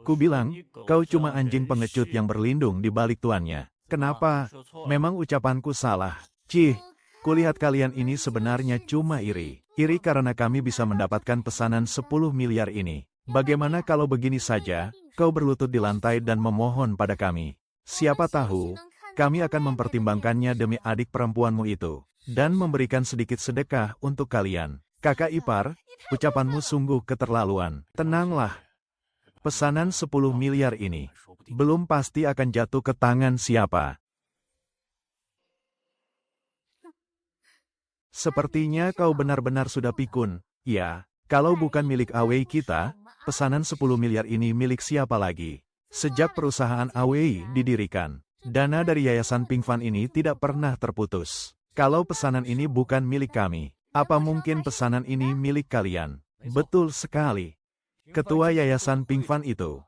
Ku bilang, kau cuma anjing pengecut yang berlindung di balik tuannya. Kenapa? Memang ucapanku salah. Cih, kulihat kalian ini sebenarnya cuma iri. Iri karena kami bisa mendapatkan pesanan 10 miliar ini. Bagaimana kalau begini saja, kau berlutut di lantai dan memohon pada kami? Siapa tahu, kami akan mempertimbangkannya demi adik perempuanmu itu, dan memberikan sedikit sedekah untuk kalian. Kakak ipar, ucapanmu sungguh keterlaluan. Tenanglah. Pesanan 10 miliar ini belum pasti akan jatuh ke tangan siapa. Sepertinya kau benar-benar sudah pikun. Ya, kalau bukan milik Awei kita, pesanan 10 miliar ini milik siapa lagi? Sejak perusahaan Awei didirikan, dana dari Yayasan Pingfan ini tidak pernah terputus. Kalau pesanan ini bukan milik kami, apa mungkin pesanan ini milik kalian? Betul sekali. Ketua Yayasan Pingfan itu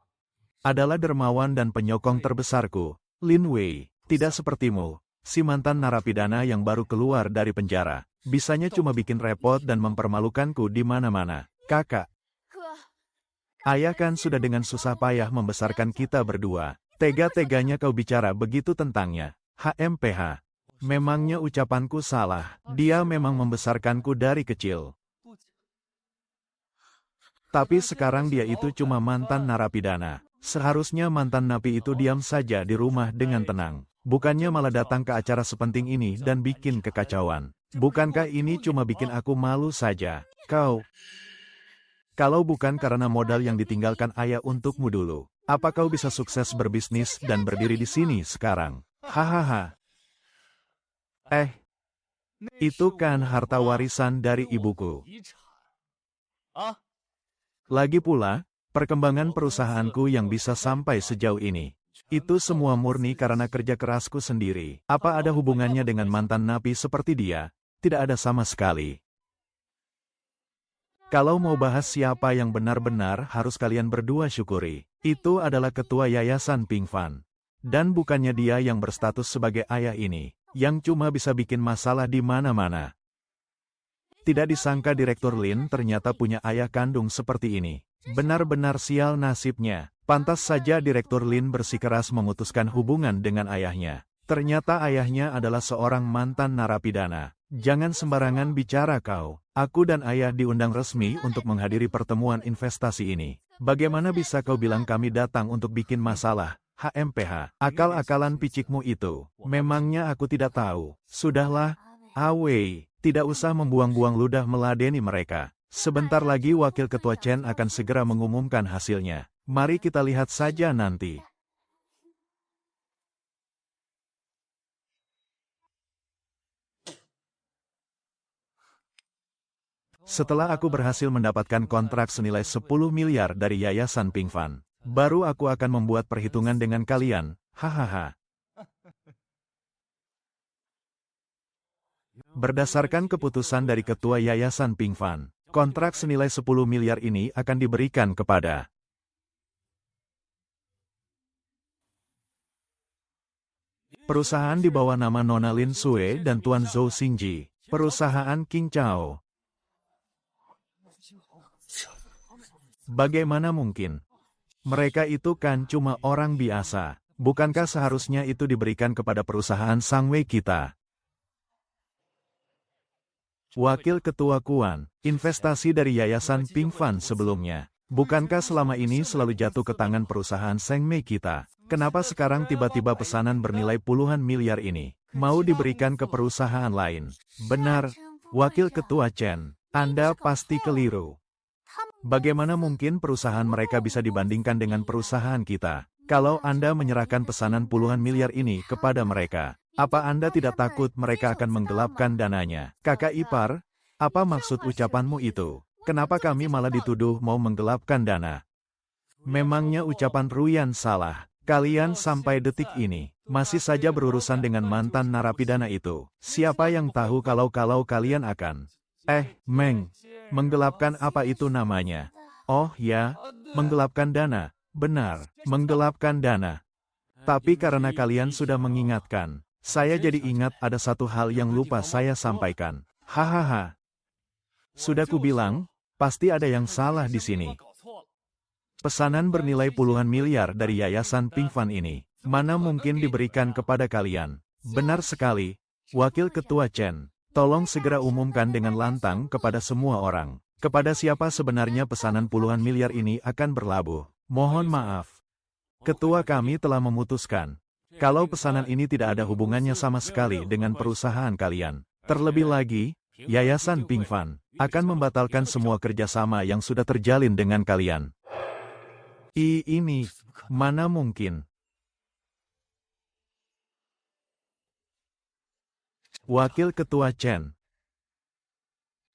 adalah dermawan dan penyokong terbesarku, Lin Wei. Tidak sepertimu, si mantan narapidana yang baru keluar dari penjara. Bisanya cuma bikin repot dan mempermalukanku di mana-mana. Kakak, ayah kan sudah dengan susah payah membesarkan kita berdua. Tega-teganya kau bicara begitu tentangnya. HMPH. Memangnya ucapanku salah. Dia memang membesarkanku dari kecil. Tapi sekarang dia itu cuma mantan narapidana. Seharusnya mantan napi itu diam saja di rumah dengan tenang. Bukannya malah datang ke acara sepenting ini dan bikin kekacauan. Bukankah ini cuma bikin aku malu saja? Kalau bukan karena modal yang ditinggalkan ayah untukmu dulu, apa kau bisa sukses berbisnis dan berdiri di sini sekarang? Hahaha. Itu kan harta warisan dari ibuku. Lagi pula, perkembangan perusahaanku yang bisa sampai sejauh ini, itu semua murni karena kerja kerasku sendiri. Apa ada hubungannya dengan mantan napi seperti dia? Tidak ada sama sekali. Kalau mau bahas siapa yang benar-benar harus kalian berdua syukuri, itu adalah ketua yayasan Ping Fan. Dan bukannya dia yang berstatus sebagai ayah ini, yang cuma bisa bikin masalah di mana-mana. Tidak disangka Direktur Lin ternyata punya ayah kandung seperti ini. Benar-benar sial nasibnya. Pantas saja Direktur Lin bersikeras memutuskan hubungan dengan ayahnya. Ternyata ayahnya adalah seorang mantan narapidana. Jangan sembarangan bicara kau. Aku dan ayah diundang resmi untuk menghadiri pertemuan investasi ini. Bagaimana bisa kau bilang kami datang untuk bikin masalah? HMPH, akal-akalan picikmu itu. Memangnya aku tidak tahu. Sudahlah, Awei, tidak usah membuang-buang ludah meladeni mereka. Sebentar lagi Wakil Ketua Chen akan segera mengumumkan hasilnya. Mari kita lihat saja nanti. Setelah aku berhasil mendapatkan kontrak senilai 10 miliar dari Yayasan Ping Fan, baru aku akan membuat perhitungan dengan kalian. Hahaha. Berdasarkan keputusan dari Ketua Yayasan Ping Fan, kontrak senilai 10 miliar ini akan diberikan kepada perusahaan di bawah nama Nona Lin Sue dan Tuan Zhou Xingji, perusahaan King Chao. Bagaimana mungkin? Mereka itu kan cuma orang biasa. Bukankah seharusnya itu diberikan kepada perusahaan Sangwei kita? Wakil Ketua Kuan, investasi dari Yayasan Ping Fan sebelumnya. Bukankah selama ini selalu jatuh ke tangan perusahaan Sangwei kita? Kenapa sekarang tiba-tiba pesanan bernilai puluhan miliar ini mau diberikan ke perusahaan lain? Benar, Wakil Ketua Chen, Anda pasti keliru. Bagaimana mungkin perusahaan mereka bisa dibandingkan dengan perusahaan kita? Kalau Anda menyerahkan pesanan puluhan miliar ini kepada mereka, apa Anda tidak takut mereka akan menggelapkan dananya? Kakak ipar, apa maksud ucapanmu itu? Kenapa kami malah dituduh mau menggelapkan dana? Memangnya ucapan Ruyan salah? Kalian sampai detik ini masih saja berurusan dengan mantan narapidana itu. Siapa yang tahu kalau kalian akan menggelapkan apa itu namanya? Oh ya, menggelapkan dana. Benar, menggelapkan dana. Tapi karena kalian sudah mengingatkan, saya jadi ingat ada satu hal yang lupa saya sampaikan. Hahaha. Sudah kubilang, pasti ada yang salah di sini. Pesanan bernilai puluhan miliar dari Yayasan Ping Fan ini, mana mungkin diberikan kepada kalian? Benar sekali, Wakil Ketua Chen. Tolong segera umumkan dengan lantang kepada semua orang. Kepada siapa sebenarnya pesanan puluhan miliar ini akan berlabuh? Mohon maaf. Ketua kami telah memutuskan. Kalau pesanan ini tidak ada hubungannya sama sekali dengan perusahaan kalian. Terlebih lagi, Yayasan Ping Fan akan membatalkan semua kerjasama yang sudah terjalin dengan kalian. Ini, mana mungkin? Wakil Ketua Chen.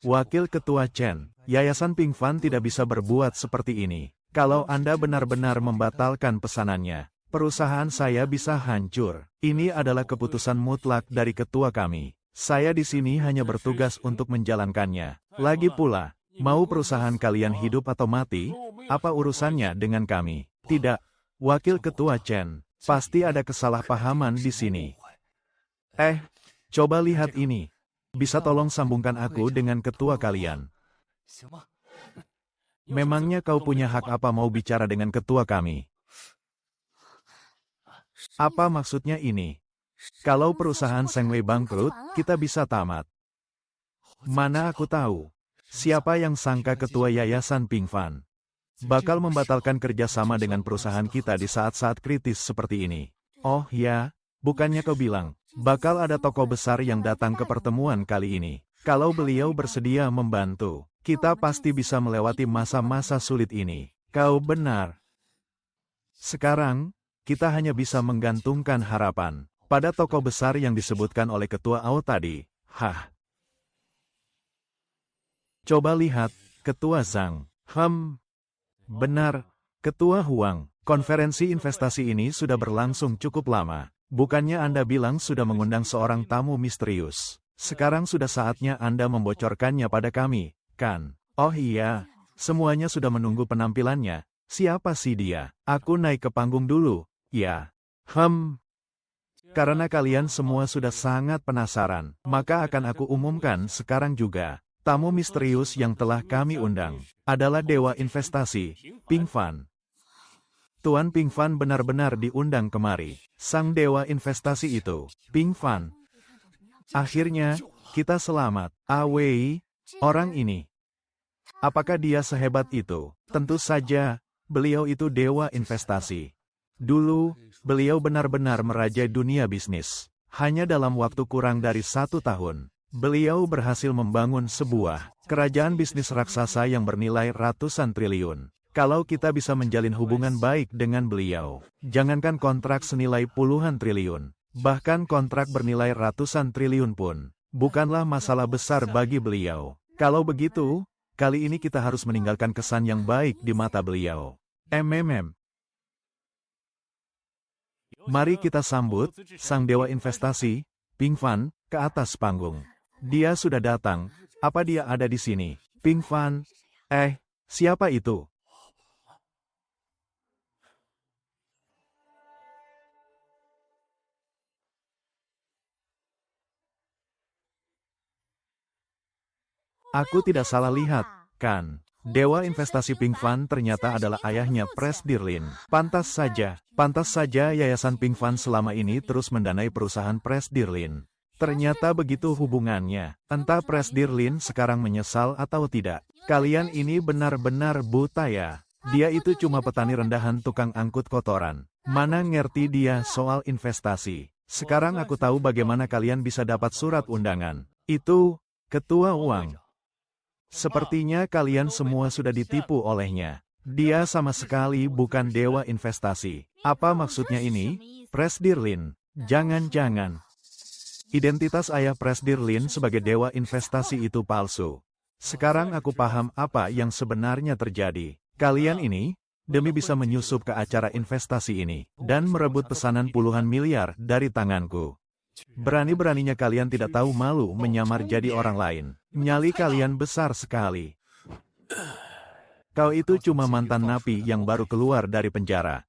Wakil Ketua Chen, Yayasan Ping Fan tidak bisa berbuat seperti ini. Kalau Anda benar-benar membatalkan pesanannya, perusahaan saya bisa hancur. Ini adalah keputusan mutlak dari ketua kami. Saya di sini hanya bertugas untuk menjalankannya. Lagi pula, mau perusahaan kalian hidup atau mati, apa urusannya dengan kami? Tidak, Wakil Ketua Chen, pasti ada kesalahpahaman di sini. Coba lihat ini. Bisa tolong sambungkan aku dengan ketua kalian? Memangnya kau punya hak apa mau bicara dengan ketua kami? Apa maksudnya ini? Kalau perusahaan Sengwei bangkrut, kita bisa tamat. Mana aku tahu. Siapa yang sangka ketua yayasan Pingfan bakal membatalkan kerjasama dengan perusahaan kita di saat-saat kritis seperti ini. Oh ya, bukannya kau bilang, bakal ada tokoh besar yang datang ke pertemuan kali ini. Kalau beliau bersedia membantu, kita pasti bisa melewati masa-masa sulit ini. Kau benar. Sekarang, kita hanya bisa menggantungkan harapan pada tokoh besar yang disebutkan oleh Ketua AO tadi. Hah. Coba lihat, Ketua Zhang. Benar, Ketua Huang. Konferensi investasi ini sudah berlangsung cukup lama. Bukannya Anda bilang sudah mengundang seorang tamu misterius. Sekarang sudah saatnya Anda membocorkannya pada kami, kan? Oh iya, semuanya sudah menunggu penampilannya. Siapa sih dia? Aku naik ke panggung dulu, ya. Karena kalian semua sudah sangat penasaran, maka akan aku umumkan sekarang juga. Tamu misterius yang telah kami undang adalah Dewa Investasi, Pingfan. Tuan Pingfan benar-benar diundang kemari. Sang Dewa Investasi itu, Pingfan. Akhirnya, kita selamat. Awei, orang ini. Apakah dia sehebat itu? Tentu saja, beliau itu Dewa Investasi. Dulu, beliau benar-benar merajai dunia bisnis. Hanya dalam waktu kurang dari 1 tahun. Beliau berhasil membangun sebuah kerajaan bisnis raksasa yang bernilai ratusan triliun. Kalau kita bisa menjalin hubungan baik dengan beliau, jangankan kontrak senilai puluhan triliun, bahkan kontrak bernilai ratusan triliun pun, bukanlah masalah besar bagi beliau. Kalau begitu, kali ini kita harus meninggalkan kesan yang baik di mata beliau. Mari kita sambut Sang Dewa Investasi, Pingfan, ke atas panggung. Dia sudah datang. Apa dia ada di sini? Pingfan. Siapa itu? Aku tidak salah lihat, kan? Dewa Investasi Pingfan ternyata adalah ayahnya Presdirlin. Pantas saja Yayasan Pingfan selama ini terus mendanai perusahaan Presdirlin. Ternyata begitu hubungannya. Entah Presdirlin sekarang menyesal atau tidak. Kalian ini benar-benar buta ya. Dia itu cuma petani rendahan tukang angkut kotoran. Mana ngerti dia soal investasi. Sekarang aku tahu bagaimana kalian bisa dapat surat undangan. Itu, Ketua Uang. Sepertinya kalian semua sudah ditipu olehnya. Dia sama sekali bukan Dewa Investasi. Apa maksudnya ini? Presdirlin. Jangan-jangan identitas ayah Presdirlin sebagai Dewa Investasi itu palsu. Sekarang aku paham apa yang sebenarnya terjadi. Kalian ini, demi bisa menyusup ke acara investasi ini, dan merebut pesanan puluhan miliar dari tanganku. Berani-beraninya kalian tidak tahu malu menyamar jadi orang lain. Nyali kalian besar sekali. Kau itu cuma mantan napi yang baru keluar dari penjara.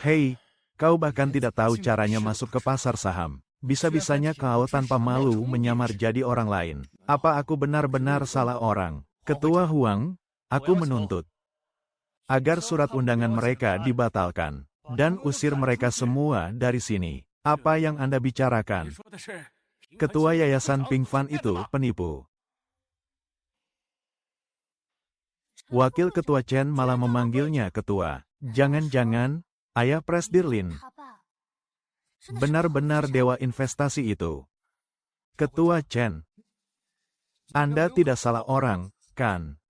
Hei, kau bahkan tidak tahu caranya masuk ke pasar saham. Bisa-bisanya kau tanpa malu menyamar jadi orang lain. Apa aku benar-benar salah orang? Ketua Huang, aku menuntut agar surat undangan mereka dibatalkan dan usir mereka semua dari sini. Apa yang Anda bicarakan? Ketua Yayasan Pingfan itu penipu. Wakil Ketua Chen malah memanggilnya ketua. Jangan-jangan, ayah Presdirlin benar-benar Dewa Investasi itu. Ketua Chen, Anda tidak salah orang, kan?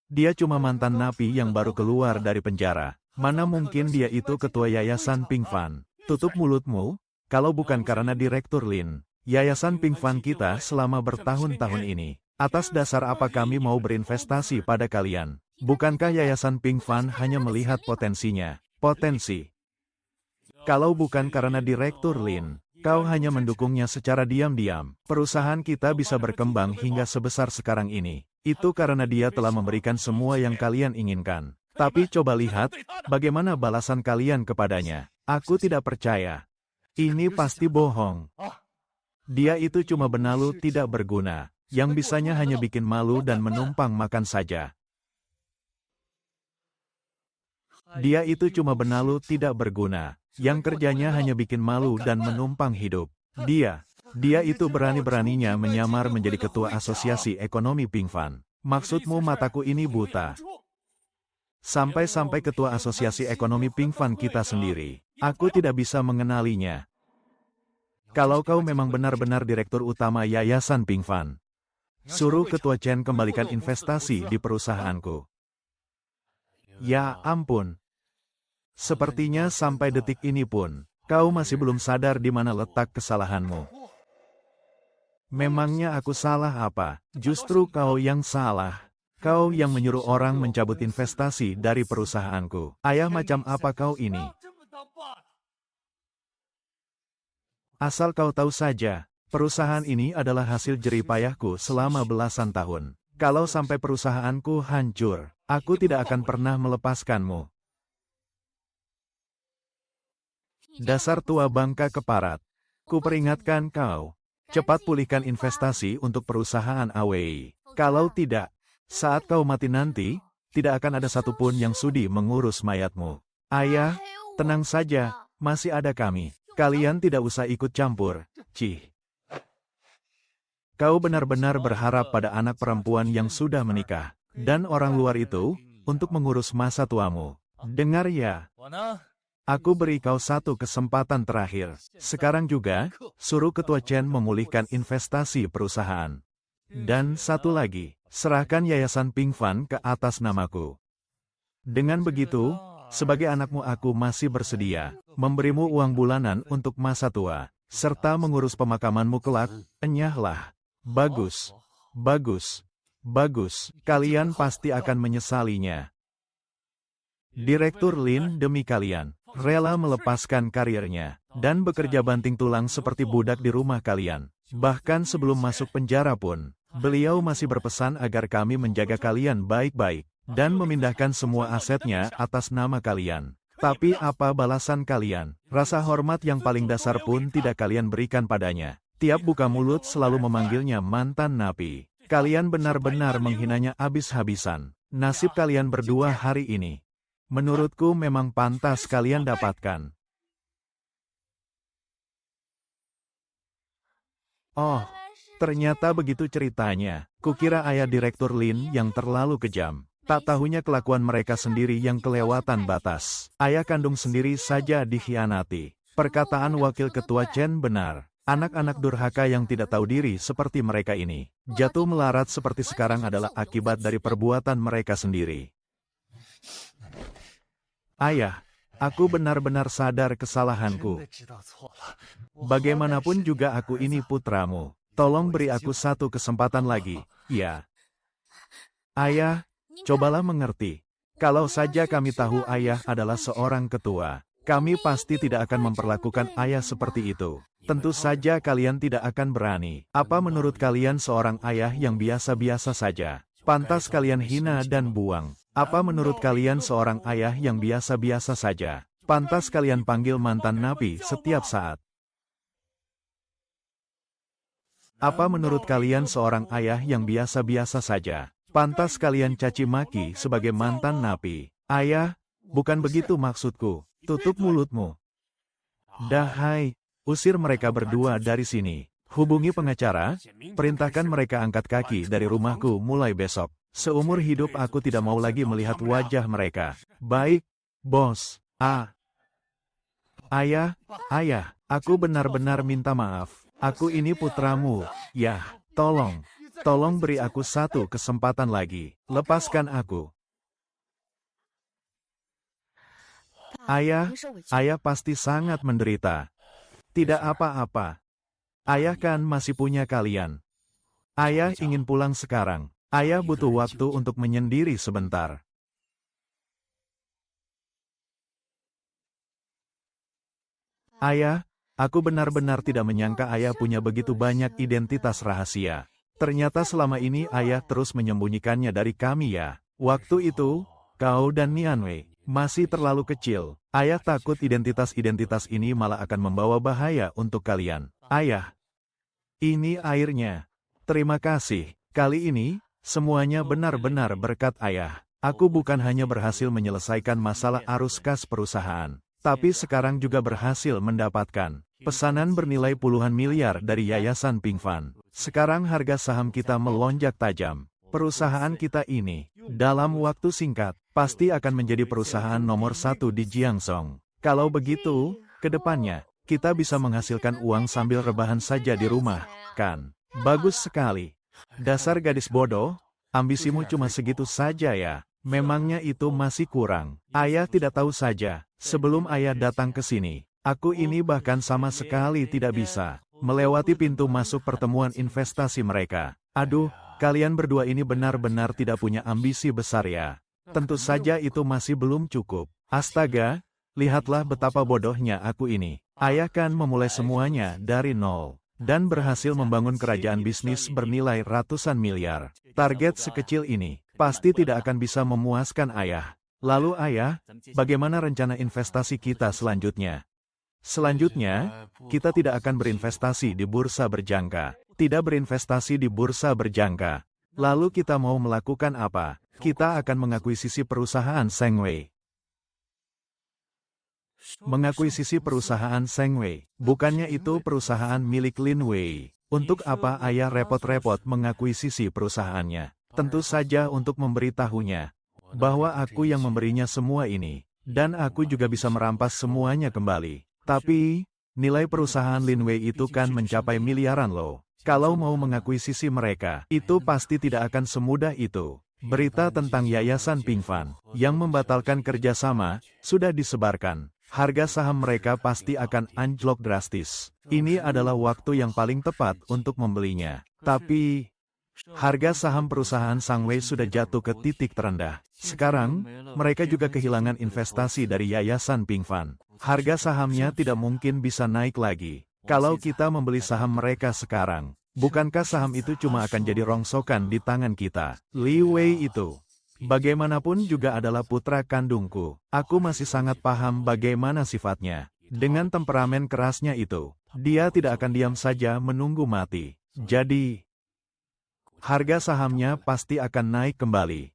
Dia cuma mantan napi yang baru keluar dari penjara. Mana mungkin dia itu ketua Yayasan Pingfan? Tutup mulutmu, kalau bukan karena Direktur Lin, Yayasan Pingfan kita selama bertahun-tahun ini. Atas dasar apa kami mau berinvestasi pada kalian? Bukankah Yayasan Pingfan hanya melihat potensinya? Potensi. Kalau bukan karena Direktur Lin, kau hanya mendukungnya secara diam-diam. Perusahaan kita bisa berkembang hingga sebesar sekarang ini. Itu karena dia telah memberikan semua yang kalian inginkan. Tapi coba lihat, bagaimana balasan kalian kepadanya. Aku tidak percaya. Ini pasti bohong. Dia itu cuma benalu tidak berguna, yang bisanya hanya bikin malu dan menumpang makan saja. Dia itu cuma benalu tidak berguna, yang kerjanya hanya bikin malu dan menumpang hidup. Dia itu berani-beraninya menyamar menjadi ketua asosiasi ekonomi Pingfan. Maksudmu mataku ini buta? Sampai-sampai ketua asosiasi ekonomi Pingfan kita sendiri, aku tidak bisa mengenalinya. Kalau kau memang benar-benar direktur utama Yayasan Pingfan, suruh ketua Chen kembalikan investasi di perusahaanku. Ya ampun. Sepertinya sampai detik ini pun, kau masih belum sadar di mana letak kesalahanmu. Memangnya aku salah apa? Justru kau yang salah. Kau yang menyuruh orang mencabut investasi dari perusahaanku. Ayah macam apa kau ini? Asal kau tahu saja, perusahaan ini adalah hasil jeripayahku selama belasan tahun. Kalau sampai perusahaanku hancur, aku tidak akan pernah melepaskanmu. Dasar tua bangka keparat. Kuperingatkan kau. Cepat pulihkan investasi untuk perusahaan AWI. Kalau tidak, saat kau mati nanti, tidak akan ada satupun yang sudi mengurus mayatmu. Ayah, tenang saja, masih ada kami. Kalian tidak usah ikut campur. Cih. Kau benar-benar berharap pada anak perempuan yang sudah menikah, dan orang luar itu, untuk mengurus masa tuamu. Dengar ya. Aku beri kau satu kesempatan terakhir. Sekarang juga, suruh ketua Chen memulihkan investasi perusahaan. Dan satu lagi, serahkan Yayasan Pingfan ke atas namaku. Dengan begitu, sebagai anakmu aku masih bersedia memberimu uang bulanan untuk masa tua, serta mengurus pemakamanmu kelak. Enyahlah. Bagus. Bagus. Bagus. Kalian pasti akan menyesalinya. Direktur Lin demi kalian, rela melepaskan karirnya, dan bekerja banting tulang seperti budak di rumah kalian. Bahkan sebelum masuk penjara pun, beliau masih berpesan agar kami menjaga kalian baik-baik, dan memindahkan semua asetnya atas nama kalian. Tapi apa balasan kalian? Rasa hormat yang paling dasar pun tidak kalian berikan padanya. Tiap buka mulut selalu memanggilnya mantan napi. Kalian benar-benar menghinanya habis-habisan. Nasib kalian berdua hari ini, menurutku memang pantas kalian dapatkan. Oh, ternyata begitu ceritanya. Kukira ayah Direktur Lin yang terlalu kejam. Tak tahunya kelakuan mereka sendiri yang kelewatan batas. Ayah kandung sendiri saja dikhianati. Perkataan Wakil Ketua Chen benar. Anak-anak durhaka yang tidak tahu diri seperti mereka ini, jatuh melarat seperti sekarang adalah akibat dari perbuatan mereka sendiri. Ayah, aku benar-benar sadar kesalahanku. Bagaimanapun juga aku ini putramu. Tolong beri aku satu kesempatan lagi, ya. Ayah, cobalah mengerti. Kalau saja kami tahu ayah adalah seorang ketua, kami pasti tidak akan memperlakukan ayah seperti itu. Tentu saja kalian tidak akan berani. Apa menurut kalian seorang ayah yang biasa-biasa saja? Pantas kalian hina dan buang. Apa menurut kalian seorang ayah yang biasa-biasa saja? Pantas kalian panggil mantan napi setiap saat. Apa menurut kalian seorang ayah yang biasa-biasa saja? Pantas kalian caci maki sebagai mantan napi. Ayah, bukan begitu maksudku. Tutup mulutmu. Dahai, usir mereka berdua dari sini. Hubungi pengacara, perintahkan mereka angkat kaki dari rumahku mulai besok. Seumur hidup aku tidak mau lagi melihat wajah mereka. Baik, bos. Ayah, aku benar-benar minta maaf. Aku ini putramu. Yah, tolong beri aku satu kesempatan lagi. Lepaskan aku. Ayah pasti sangat menderita. Tidak apa-apa. Ayah kan masih punya kalian. Ayah ingin pulang sekarang. Ayah butuh waktu untuk menyendiri sebentar. Ayah, aku benar-benar tidak menyangka ayah punya begitu banyak identitas rahasia. Ternyata selama ini ayah terus menyembunyikannya dari kami ya. Waktu itu, kau dan Nianwei masih terlalu kecil. Ayah takut identitas-identitas ini malah akan membawa bahaya untuk kalian. Ayah, ini airnya. Terima kasih. Kali ini, semuanya benar-benar berkat ayah. Aku bukan hanya berhasil menyelesaikan masalah arus kas perusahaan, tapi sekarang juga berhasil mendapatkan pesanan bernilai puluhan miliar dari Yayasan Ping Fan. Sekarang harga saham kita melonjak tajam. Perusahaan kita ini, dalam waktu singkat, pasti akan menjadi perusahaan nomor 1 di Jiangxong. Kalau begitu, ke depannya, kita bisa menghasilkan uang sambil rebahan saja di rumah, kan? Bagus sekali. Dasar gadis bodoh, ambisimu cuma segitu saja ya. Memangnya itu masih kurang. Ayah tidak tahu saja, sebelum ayah datang ke sini, aku ini bahkan sama sekali tidak bisa melewati pintu masuk pertemuan investasi mereka. Aduh, kalian berdua ini benar-benar tidak punya ambisi besar ya. Tentu saja itu masih belum cukup. Astaga, lihatlah betapa bodohnya aku ini. Ayah kan memulai semuanya dari nol, dan berhasil membangun kerajaan bisnis bernilai ratusan miliar. Target sekecil ini pasti tidak akan bisa memuaskan ayah. Lalu ayah, bagaimana rencana investasi kita selanjutnya? Selanjutnya, kita tidak akan berinvestasi di bursa berjangka. Tidak berinvestasi di bursa berjangka. Lalu kita mau melakukan apa? Kita akan mengakuisisi perusahaan Shengwei. Mengakuisisi perusahaan Shengwei, bukannya itu perusahaan milik Lin Wei. Untuk apa ayah repot-repot mengakuisisi perusahaannya? Tentu saja untuk memberitahunya bahwa aku yang memberinya semua ini, dan aku juga bisa merampas semuanya kembali. Tapi, nilai perusahaan Lin Wei itu kan mencapai miliaran loh. Kalau mau mengakuisisi mereka, itu pasti tidak akan semudah itu. Berita tentang Yayasan Ping Fan yang membatalkan kerjasama sudah disebarkan. Harga saham mereka pasti akan anjlok drastis. Ini adalah waktu yang paling tepat untuk membelinya. Tapi, harga saham perusahaan Shengwei sudah jatuh ke titik terendah. Sekarang, mereka juga kehilangan investasi dari Yayasan Ping Fan. Harga sahamnya tidak mungkin bisa naik lagi. Kalau kita membeli saham mereka sekarang, bukankah saham itu cuma akan jadi rongsokan di tangan kita? Li Wei itu, bagaimanapun juga adalah putra kandungku. Aku masih sangat paham bagaimana sifatnya. Dengan temperamen kerasnya itu, dia tidak akan diam saja menunggu mati. Jadi, harga sahamnya pasti akan naik kembali.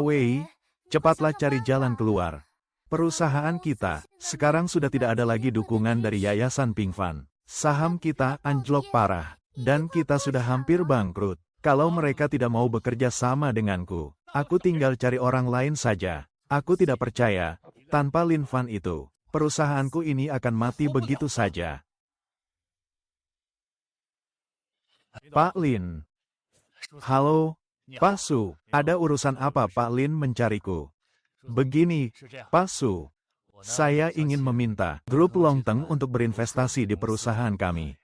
Wei, cepatlah cari jalan keluar. Perusahaan kita sekarang sudah tidak ada lagi dukungan dari Yayasan Ping Fan. Saham kita anjlok parah, dan kita sudah hampir bangkrut. Kalau mereka tidak mau bekerja sama denganku, aku tinggal cari orang lain saja. Aku tidak percaya, tanpa Lin Fan itu, perusahaanku ini akan mati begitu saja. Pak Lin. Halo, Pak Su, ada urusan apa Pak Lin mencariku? Begini, Pak Su, saya ingin meminta grup Longteng untuk berinvestasi di perusahaan kami.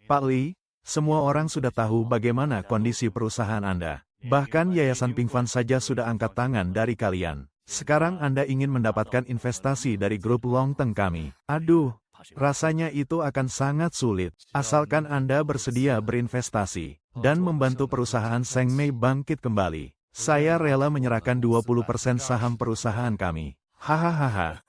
Pak Li, semua orang sudah tahu bagaimana kondisi perusahaan Anda. Bahkan Yayasan Ping Fan saja sudah angkat tangan dari kalian. Sekarang Anda ingin mendapatkan investasi dari grup Longteng kami. Aduh, rasanya itu akan sangat sulit, asalkan Anda bersedia berinvestasi dan membantu perusahaan Shengmei bangkit kembali. Saya rela menyerahkan 20% saham perusahaan kami. Hahaha.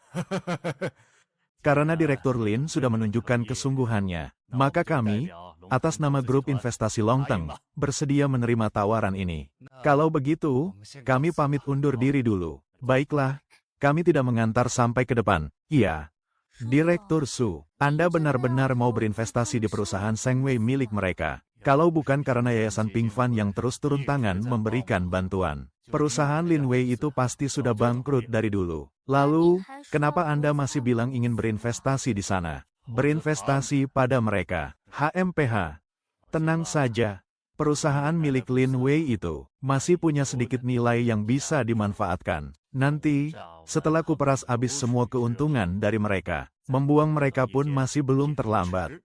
Karena Direktur Lin sudah menunjukkan kesungguhannya, maka kami, atas nama grup investasi Longteng, bersedia menerima tawaran ini. Kalau begitu, kami pamit undur diri dulu. Baiklah, kami tidak mengantar sampai ke depan. Iya. Direktur Su, Anda benar-benar mau berinvestasi di perusahaan Shengwei milik mereka. Kalau bukan karena Yayasan Ping Fan yang terus turun tangan memberikan bantuan, perusahaan Lin Wei itu pasti sudah bangkrut dari dulu. Lalu, kenapa Anda masih bilang ingin berinvestasi di sana? Berinvestasi pada mereka. HMPH. Tenang saja, perusahaan milik Lin Wei itu masih punya sedikit nilai yang bisa dimanfaatkan. Nanti, setelah kuperas habis semua keuntungan dari mereka, membuang mereka pun masih belum terlambat.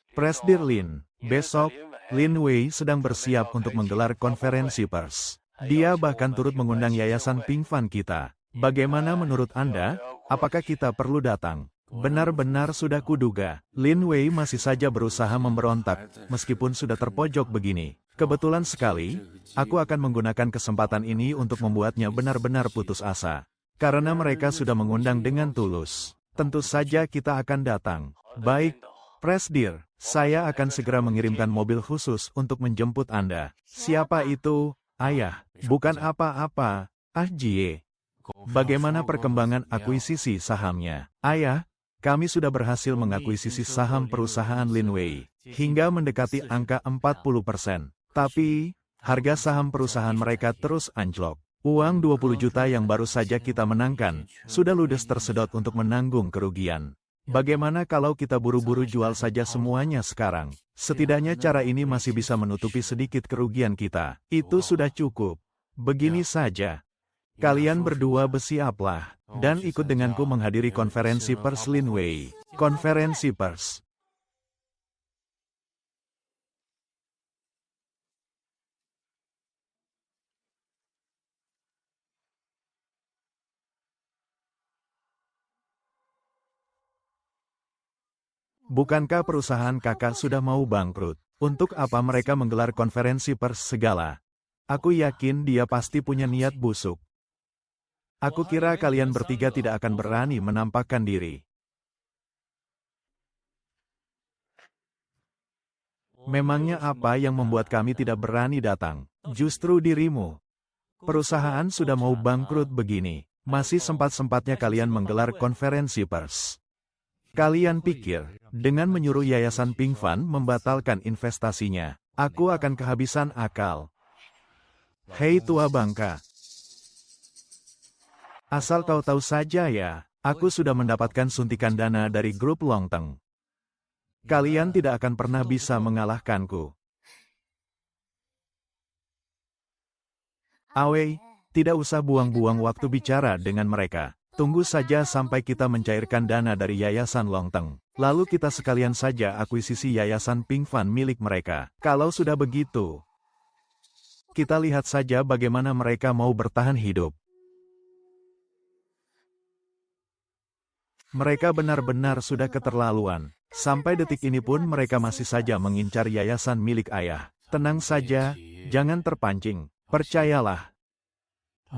Presdir Lin, besok, Lin Wei sedang bersiap untuk menggelar konferensi pers. Dia bahkan turut mengundang Yayasan Ping Fan kita. Bagaimana menurut Anda? Apakah kita perlu datang? Benar-benar sudah kuduga, Lin Wei masih saja berusaha memberontak, meskipun sudah terpojok begini. Kebetulan sekali, aku akan menggunakan kesempatan ini untuk membuatnya benar-benar putus asa. Karena mereka sudah mengundang dengan tulus. Tentu saja kita akan datang. Baik, Presdir, saya akan segera mengirimkan mobil khusus untuk menjemput Anda. Siapa itu? Ayah, bukan apa-apa. Ah Jie. Bagaimana perkembangan akuisisi sahamnya? Ayah, kami sudah berhasil mengakuisisi saham perusahaan Linwei hingga mendekati angka 40%. Tapi, harga saham perusahaan mereka terus anjlok. Uang 20 juta yang baru saja kita menangkan, sudah ludes tersedot untuk menanggung kerugian. Bagaimana kalau kita buru-buru jual saja semuanya sekarang? Setidaknya cara ini masih bisa menutupi sedikit kerugian kita. Itu sudah cukup. Begini saja. Kalian berdua bersiaplah, dan ikut denganku menghadiri konferensi pers Linwei. Konferensi pers. Bukankah perusahaan kakak sudah mau bangkrut? Untuk apa mereka menggelar konferensi pers segala? Aku yakin dia pasti punya niat busuk. Aku kira kalian bertiga tidak akan berani menampakkan diri. Memangnya apa yang membuat kami tidak berani datang? Justru dirimu. Perusahaan sudah mau bangkrut begini. Masih sempat-sempatnya kalian menggelar konferensi pers. Kalian pikir, dengan menyuruh Yayasan Ping Fan membatalkan investasinya, aku akan kehabisan akal. Hei tua bangka. Asal kau tahu saja ya, aku sudah mendapatkan suntikan dana dari grup Longteng. Kalian tidak akan pernah bisa mengalahkanku. Awei, tidak usah buang-buang waktu bicara dengan mereka. Tunggu saja sampai kita mencairkan dana dari Yayasan Longteng. Lalu kita sekalian saja akuisisi Yayasan Ping Fan milik mereka. Kalau sudah begitu, kita lihat saja bagaimana mereka mau bertahan hidup. Mereka benar-benar sudah keterlaluan. Sampai detik ini pun mereka masih saja mengincar yayasan milik ayah. Tenang saja, jangan terpancing. Percayalah.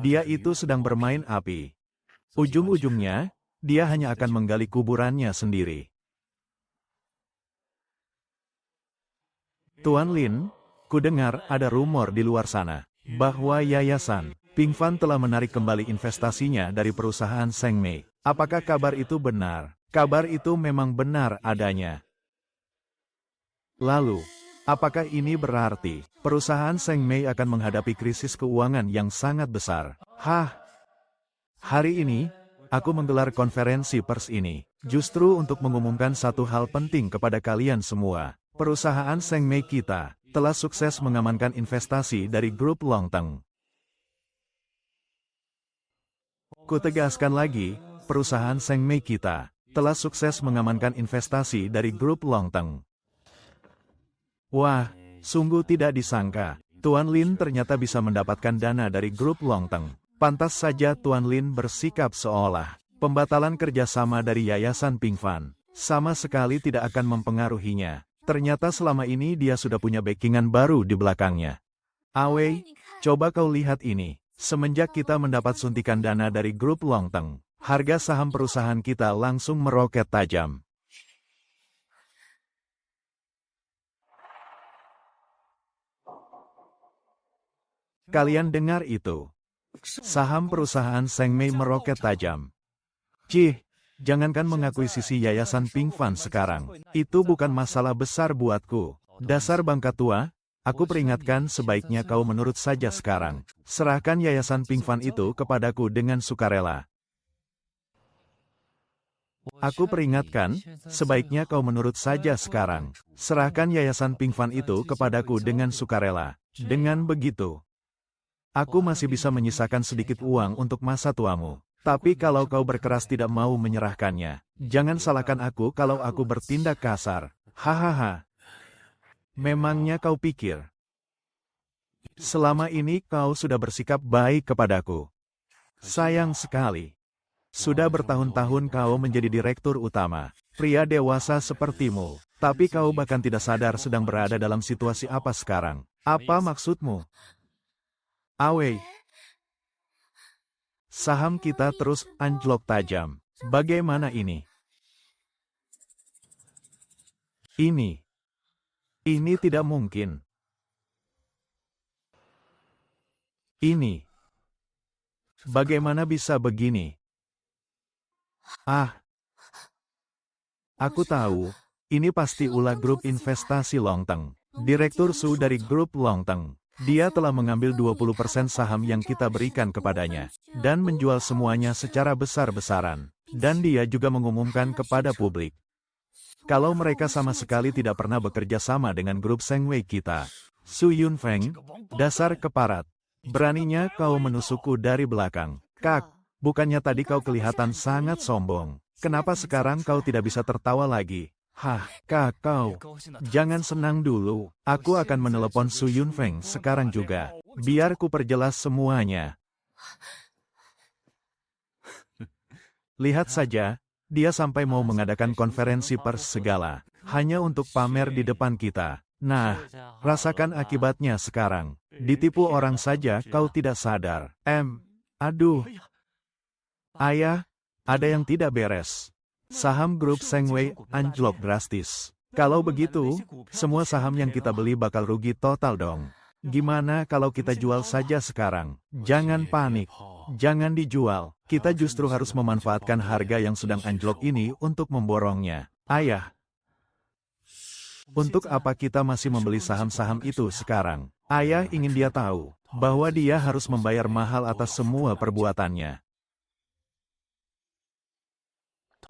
Dia itu sedang bermain api. Ujung-ujungnya, dia hanya akan menggali kuburannya sendiri. Tuan Lin, kudengar ada rumor di luar sana, bahwa Yayasan Ping Fan telah menarik kembali investasinya dari perusahaan Seng Mei. Apakah kabar itu benar? Kabar itu memang benar adanya. Lalu, apakah ini berarti perusahaan Seng Mei akan menghadapi krisis keuangan yang sangat besar? Hari ini, aku menggelar konferensi pers ini, justru untuk mengumumkan satu hal penting kepada kalian semua. Perusahaan Seng Mei kita, telah sukses mengamankan investasi dari grup Longteng. Kutegaskan lagi, perusahaan Seng Mei kita, telah sukses mengamankan investasi dari grup Longteng. Wah, sungguh tidak disangka, Tuan Lin ternyata bisa mendapatkan dana dari grup Longteng. Pantas saja Tuan Lin bersikap seolah pembatalan kerjasama dari Yayasan Ping Fan sama sekali tidak akan mempengaruhinya. Ternyata selama ini dia sudah punya backingan baru di belakangnya. Awei, coba kau lihat ini. Semenjak kita mendapat suntikan dana dari grup Longteng, harga saham perusahaan kita langsung meroket tajam. Kalian dengar itu? Saham perusahaan Seng Mei meroket tajam. Cih, jangankan mengakuisisi Yayasan Ping Fan sekarang. Itu bukan masalah besar buatku. Dasar bangka tua, aku peringatkan sebaiknya kau menurut saja sekarang. Serahkan Yayasan Ping Fan itu kepadaku dengan sukarela. Aku peringatkan, sebaiknya kau menurut saja sekarang. Serahkan Yayasan Ping Fan itu kepadaku dengan sukarela. Dengan begitu, aku masih bisa menyisakan sedikit uang untuk masa tuamu. Tapi kalau kau berkeras tidak mau menyerahkannya, jangan salahkan aku kalau aku bertindak kasar. Hahaha. Memangnya kau pikir selama ini kau sudah bersikap baik kepadaku? Sayang sekali. Sudah bertahun-tahun kau menjadi direktur utama, pria dewasa sepertimu. Tapi kau bahkan tidak sadar sedang berada dalam situasi apa sekarang. Apa maksudmu? Awei, saham kita terus anjlok tajam. Bagaimana ini? Ini tidak mungkin. Ini. Bagaimana bisa begini? Aku tahu. Ini pasti ulah grup investasi Longteng. Direktur Su dari grup Longteng. Dia telah mengambil 20% saham yang kita berikan kepadanya. Dan menjual semuanya secara besar-besaran. Dan dia juga mengumumkan kepada publik. Kalau mereka sama sekali tidak pernah bekerja sama dengan grup Sengwei kita. Su Yunfeng, dasar keparat. Beraninya kau menusukku dari belakang. Kak, bukannya tadi kau kelihatan sangat sombong. Kenapa sekarang kau tidak bisa tertawa lagi? Hah, kak, kau. Jangan senang dulu. Aku akan menelepon Su Yunfeng sekarang juga. Biar ku perjelas semuanya. Lihat saja, dia sampai mau mengadakan konferensi pers segala. Hanya untuk pamer di depan kita. Nah, rasakan akibatnya sekarang. Ditipu orang saja kau tidak sadar. Aduh. Ayah, ada yang tidak beres. Saham grup Sengwei anjlok drastis. Kalau begitu, semua saham yang kita beli bakal rugi total dong. Gimana kalau kita jual saja sekarang? Jangan panik. Jangan dijual. Kita justru harus memanfaatkan harga yang sedang anjlok ini untuk memborongnya. Ayah. Untuk apa kita masih membeli saham-saham itu sekarang? Ayah ingin dia tahu bahwa dia harus membayar mahal atas semua perbuatannya.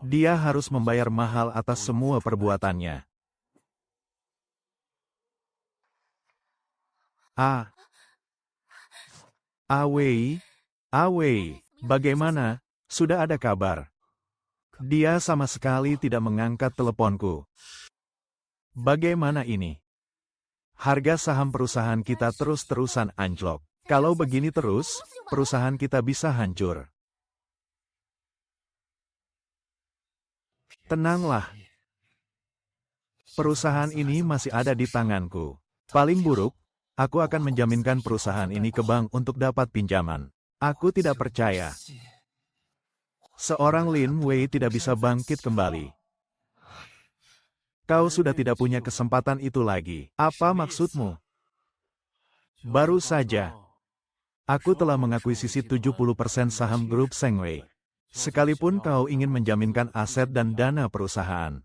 Dia harus membayar mahal atas semua perbuatannya. Awei, bagaimana? Sudah ada kabar? Dia sama sekali tidak mengangkat teleponku. Bagaimana ini? Harga saham perusahaan kita terus-terusan anjlok. Kalau begini terus, perusahaan kita bisa hancur. Tenanglah. Perusahaan ini masih ada di tanganku. Paling buruk, aku akan menjaminkan perusahaan ini ke bank untuk dapat pinjaman. Aku tidak percaya. Seorang Lin Wei tidak bisa bangkit kembali. Kau sudah tidak punya kesempatan itu lagi. Apa maksudmu? Baru saja. Aku telah mengakuisisi 70% saham grup Sengwei. Sekalipun kau ingin menjaminkan aset dan dana perusahaan.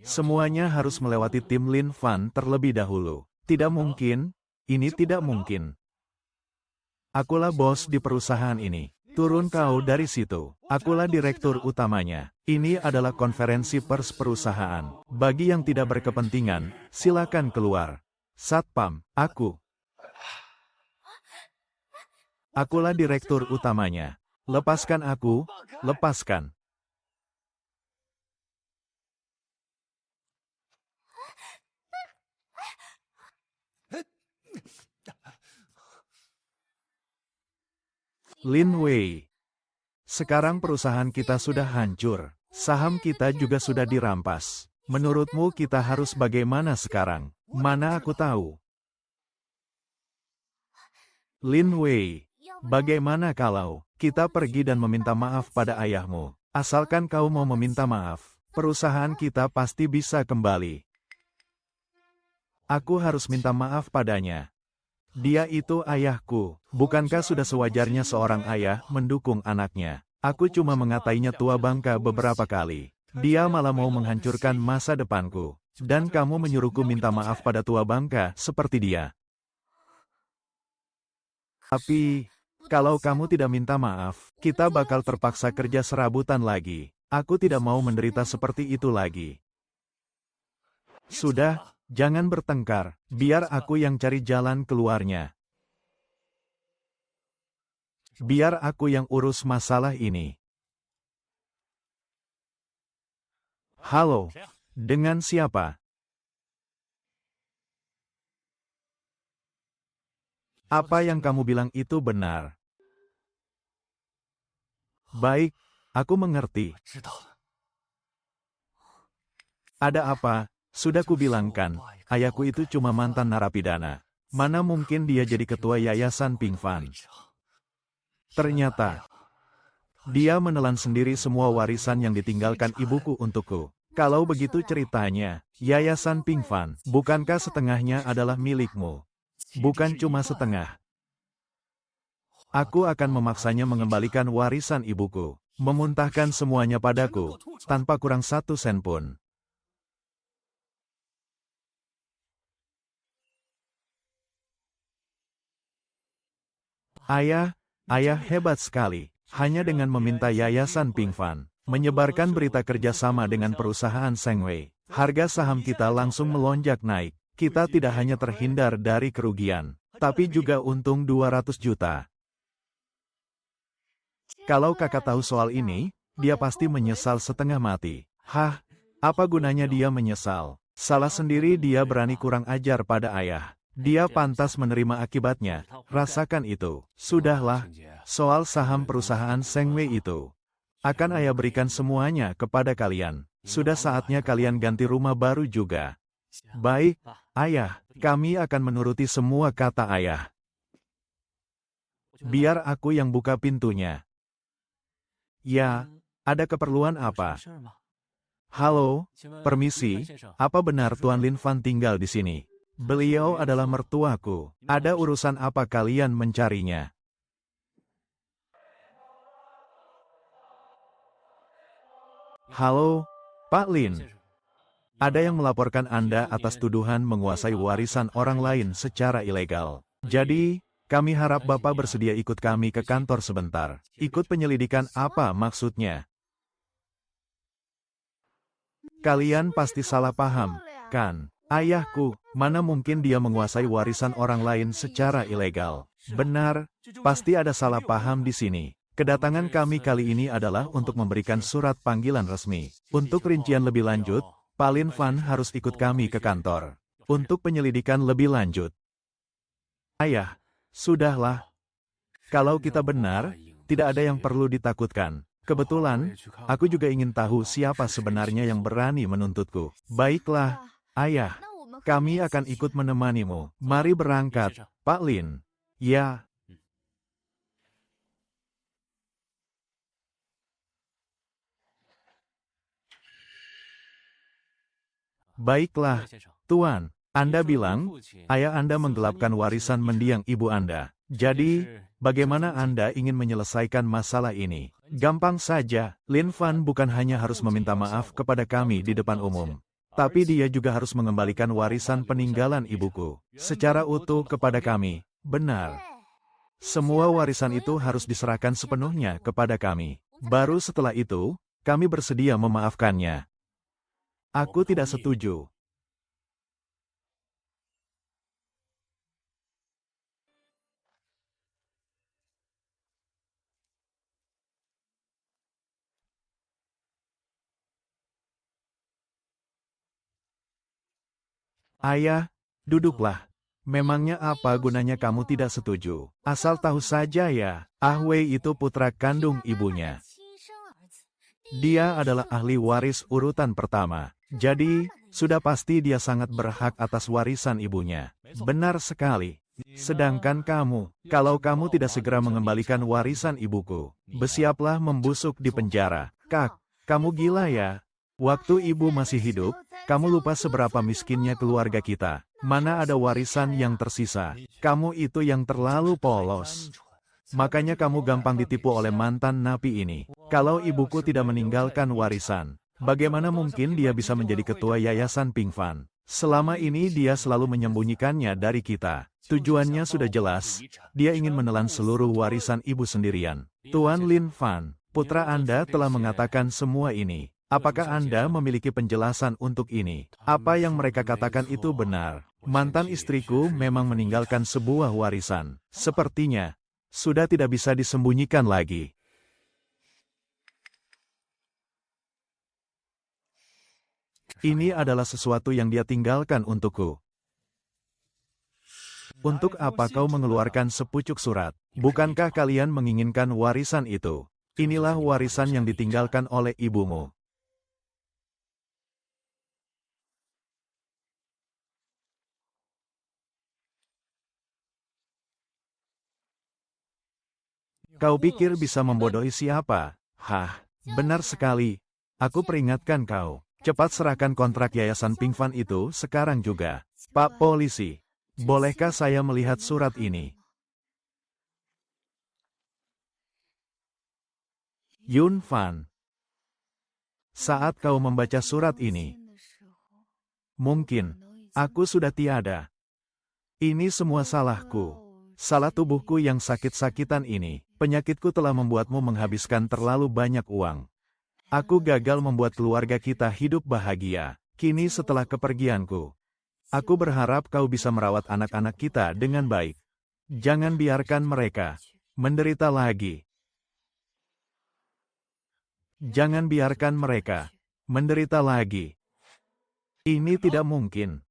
Semuanya harus melewati tim Lin Fan terlebih dahulu. Tidak mungkin, ini tidak mungkin. Akulah bos di perusahaan ini. Turun kau dari situ. Akulah direktur utamanya. Ini adalah konferensi pers perusahaan. Bagi yang tidak berkepentingan, silakan keluar. Satpam, aku. Akulah direktur utamanya. Lepaskan aku, lepaskan. Lin Wei. Sekarang perusahaan kita sudah hancur. Saham kita juga sudah dirampas. Menurutmu kita harus bagaimana sekarang? Mana aku tahu. Lin Wei. Bagaimana kalau kita pergi dan meminta maaf pada ayahmu? Asalkan kau mau meminta maaf, perusahaan kita pasti bisa kembali. Aku harus minta maaf padanya. Dia itu ayahku. Bukankah sudah sewajarnya seorang ayah mendukung anaknya? Aku cuma mengatainya tua bangka beberapa kali. Dia malah mau menghancurkan masa depanku. Dan kamu menyuruhku minta maaf pada tua bangka seperti dia. Tapi, kalau kamu tidak minta maaf, kita bakal terpaksa kerja serabutan lagi. Aku tidak mau menderita seperti itu lagi. Sudah. Jangan bertengkar, biar aku yang cari jalan keluarnya. Biar aku yang urus masalah ini. Halo, dengan siapa? Apa yang kamu bilang itu benar. Baik, aku mengerti. Ada apa? Sudah kubilangkan, ayahku itu cuma mantan narapidana. Mana mungkin dia jadi ketua yayasan Ping Fan. Ternyata, dia menelan sendiri semua warisan yang ditinggalkan ibuku untukku. Kalau begitu ceritanya, Yayasan Pingfan, bukankah setengahnya adalah milikmu? Bukan cuma setengah. Aku akan memaksanya mengembalikan warisan ibuku, memuntahkan semuanya padaku, tanpa kurang 1 sen pun. Ayah hebat sekali. Hanya dengan meminta Yayasan Pingfan menyebarkan berita kerjasama dengan perusahaan Sengwei, harga saham kita langsung melonjak naik. Kita tidak hanya terhindar dari kerugian, tapi juga untung 200 juta. Kalau kakak tahu soal ini, dia pasti menyesal setengah mati. Hah, apa gunanya dia menyesal? Salah sendiri dia berani kurang ajar pada ayah. Dia pantas menerima akibatnya, rasakan itu. Sudahlah, soal saham perusahaan Sengwei itu. Akan ayah berikan semuanya kepada kalian. Sudah saatnya kalian ganti rumah baru juga. Baik, ayah, kami akan menuruti semua kata ayah. Biar aku yang buka pintunya. Ya, ada keperluan apa? Halo, permisi, apa benar Tuan Lin Fan tinggal di sini? Beliau adalah mertuaku. Ada urusan apa kalian mencarinya? Halo, Pak Lin. Ada yang melaporkan Anda atas tuduhan menguasai warisan orang lain secara ilegal. Jadi, kami harap Bapak bersedia ikut kami ke kantor sebentar. Ikut penyelidikan apa maksudnya? Kalian pasti salah paham, kan? Ayahku, mana mungkin dia menguasai warisan orang lain secara ilegal? Benar, pasti ada salah paham di sini. Kedatangan kami kali ini adalah untuk memberikan surat panggilan resmi. Untuk rincian lebih lanjut, Pak Lin Fan harus ikut kami ke kantor. Untuk penyelidikan lebih lanjut. Ayah, sudahlah. Kalau kita benar, tidak ada yang perlu ditakutkan. Kebetulan, aku juga ingin tahu siapa sebenarnya yang berani menuntutku. Baiklah, ayah. Kami akan ikut menemanimu. Mari berangkat, Pak Lin. Ya. Baiklah, Tuan. Anda bilang, ayah Anda menggelapkan warisan mendiang ibu Anda. Jadi, bagaimana Anda ingin menyelesaikan masalah ini? Gampang saja, Lin Fan bukan hanya harus meminta maaf kepada kami di depan umum. Tapi dia juga harus mengembalikan warisan peninggalan ibuku secara utuh kepada kami. Benar. Semua warisan itu harus diserahkan sepenuhnya kepada kami. Baru setelah itu, kami bersedia memaafkannya. Aku tidak setuju. Ayah, duduklah. Memangnya apa gunanya kamu tidak setuju? Asal tahu saja ya, Ah Wei itu putra kandung ibunya. Dia adalah ahli waris urutan pertama. Jadi, sudah pasti dia sangat berhak atas warisan ibunya. Benar sekali. Sedangkan kamu, kalau kamu tidak segera mengembalikan warisan ibuku, bersiaplah membusuk di penjara. Kak, kamu gila ya? Waktu ibu masih hidup, kamu lupa seberapa miskinnya keluarga kita. Mana ada warisan yang tersisa. Kamu itu yang terlalu polos. Makanya kamu gampang ditipu oleh mantan napi ini. Kalau ibuku tidak meninggalkan warisan, bagaimana mungkin dia bisa menjadi ketua Yayasan Pingfan? Selama ini dia selalu menyembunyikannya dari kita. Tujuannya sudah jelas. Dia ingin menelan seluruh warisan ibu sendirian. Tuan Lin Fan, putra Anda telah mengatakan semua ini. Apakah Anda memiliki penjelasan untuk ini? Apa yang mereka katakan itu benar. Mantan istriku memang meninggalkan sebuah warisan. Sepertinya, sudah tidak bisa disembunyikan lagi. Ini adalah sesuatu yang dia tinggalkan untukku. Untuk apa kau mengeluarkan sepucuk surat? Bukankah kalian menginginkan warisan itu? Inilah warisan yang ditinggalkan oleh ibumu. Kau pikir bisa membodohi siapa? Hah, benar sekali. Aku peringatkan kau. Cepat serahkan kontrak Yayasan Ping Fan itu sekarang juga. Pak Polisi, bolehkah saya melihat surat ini? Yun Fan, saat kau membaca surat ini, mungkin aku sudah tiada. Ini semua salahku. Salah tubuhku yang sakit-sakitan ini. Penyakitku telah membuatmu menghabiskan terlalu banyak uang. Aku gagal membuat keluarga kita hidup bahagia. Kini setelah kepergianku, aku berharap kau bisa merawat anak-anak kita dengan baik. Jangan biarkan mereka menderita lagi. Jangan biarkan mereka menderita lagi. Ini tidak mungkin.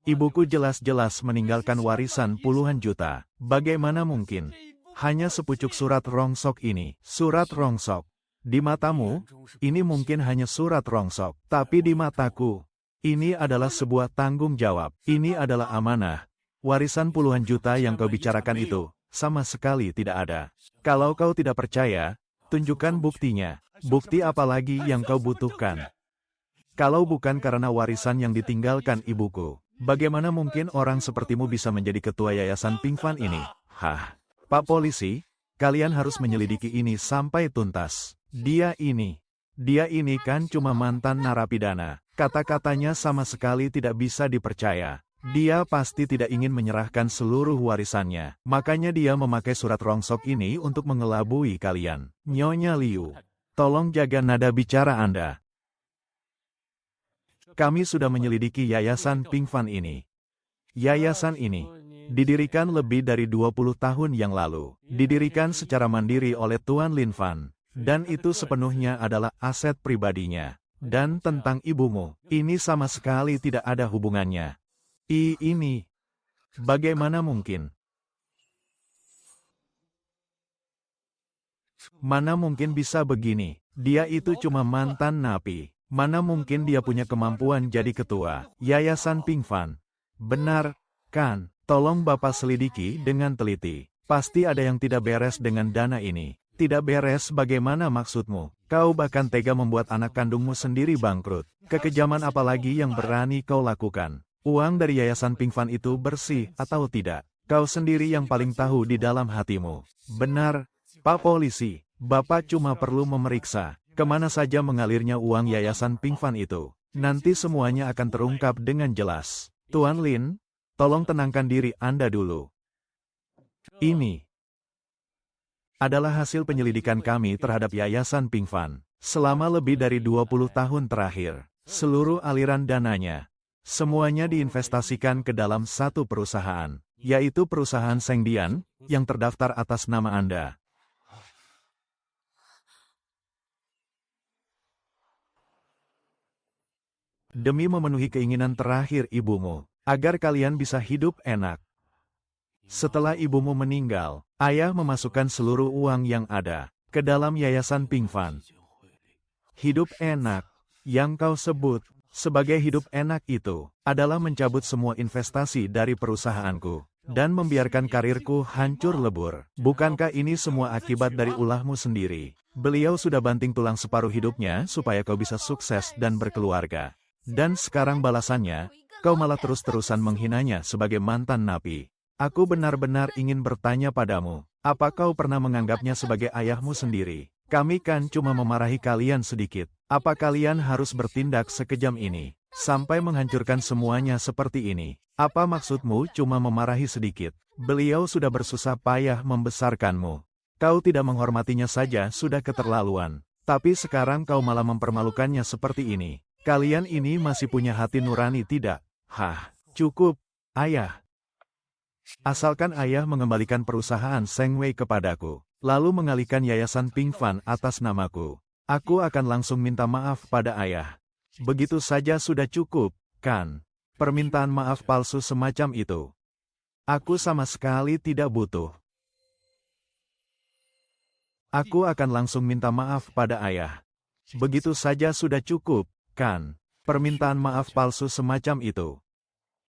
Ibuku jelas-jelas meninggalkan warisan puluhan juta. Bagaimana mungkin? Hanya sepucuk surat rongsok ini. Surat rongsok. Di matamu, ini mungkin hanya surat rongsok. Tapi di mataku, ini adalah sebuah tanggung jawab. Ini adalah amanah. Warisan puluhan juta yang kau bicarakan itu, sama sekali tidak ada. Kalau kau tidak percaya, tunjukkan buktinya. Bukti apa lagi yang kau butuhkan? Kalau bukan karena warisan yang ditinggalkan ibuku, bagaimana mungkin orang sepertimu bisa menjadi ketua Yayasan Ping Fan ini? Hah? Pak Polisi, kalian harus menyelidiki ini sampai tuntas. Dia ini kan cuma mantan narapidana. Kata-katanya sama sekali tidak bisa dipercaya. Dia pasti tidak ingin menyerahkan seluruh warisannya. Makanya dia memakai surat rongsok ini untuk mengelabui kalian. Nyonya Liu, tolong jaga nada bicara Anda. Kami sudah menyelidiki Yayasan Ping Fan ini. Yayasan ini didirikan lebih dari 20 tahun yang lalu. Didirikan secara mandiri oleh Tuan Lin Fan. Dan itu sepenuhnya adalah aset pribadinya. Dan tentang ibumu, ini sama sekali tidak ada hubungannya. Ini, bagaimana mungkin? Mana mungkin bisa begini? Dia itu cuma mantan napi. Mana mungkin dia punya kemampuan jadi ketua Yayasan Ping Fan? Benar, kan? Tolong Bapak selidiki dengan teliti. Pasti ada yang tidak beres dengan dana ini. Tidak beres bagaimana maksudmu? Kau bahkan tega membuat anak kandungmu sendiri bangkrut. Kekejaman apa lagi yang berani kau lakukan? Uang dari Yayasan Ping Fan itu bersih atau tidak? Kau sendiri yang paling tahu di dalam hatimu. Benar, Pak Polisi. Bapak cuma perlu memeriksa kemana saja mengalirnya uang Yayasan Ping Fan itu. Nanti semuanya akan terungkap dengan jelas. Tuan Lin, tolong tenangkan diri Anda dulu. Ini adalah hasil penyelidikan kami terhadap Yayasan Ping Fan. Selama lebih dari 20 tahun terakhir, seluruh aliran dananya, semuanya diinvestasikan ke dalam satu perusahaan, yaitu perusahaan Sengdian, yang terdaftar atas nama Anda. Demi memenuhi keinginan terakhir ibumu, agar kalian bisa hidup enak. Setelah ibumu meninggal, ayah memasukkan seluruh uang yang ada ke dalam Yayasan Ping Fan. Hidup enak, yang kau sebut sebagai hidup enak itu, adalah mencabut semua investasi dari perusahaanku, dan membiarkan karirku hancur lebur. Bukankah ini semua akibat dari ulahmu sendiri? Beliau sudah banting tulang separuh hidupnya supaya kau bisa sukses dan berkeluarga. Dan sekarang balasannya, kau malah terus-terusan menghinanya sebagai mantan napi. Aku benar-benar ingin bertanya padamu, apa kau pernah menganggapnya sebagai ayahmu sendiri? Kami kan cuma memarahi kalian sedikit. Apa kalian harus bertindak sekejam ini, sampai menghancurkan semuanya seperti ini? Apa maksudmu cuma memarahi sedikit? Beliau sudah bersusah payah membesarkanmu. Kau tidak menghormatinya saja sudah keterlaluan. Tapi sekarang kau malah mempermalukannya seperti ini. Kalian ini masih punya hati nurani tidak? Hah, cukup, ayah. Asalkan ayah mengembalikan perusahaan Sengwei kepadaku, lalu mengalihkan Yayasan Ping Fan atas namaku, aku akan langsung minta maaf pada ayah. Begitu saja sudah cukup, kan? Permintaan maaf palsu semacam itu, aku sama sekali tidak butuh. Aku akan langsung minta maaf pada ayah. Begitu saja sudah cukup, kan? Permintaan maaf palsu semacam itu,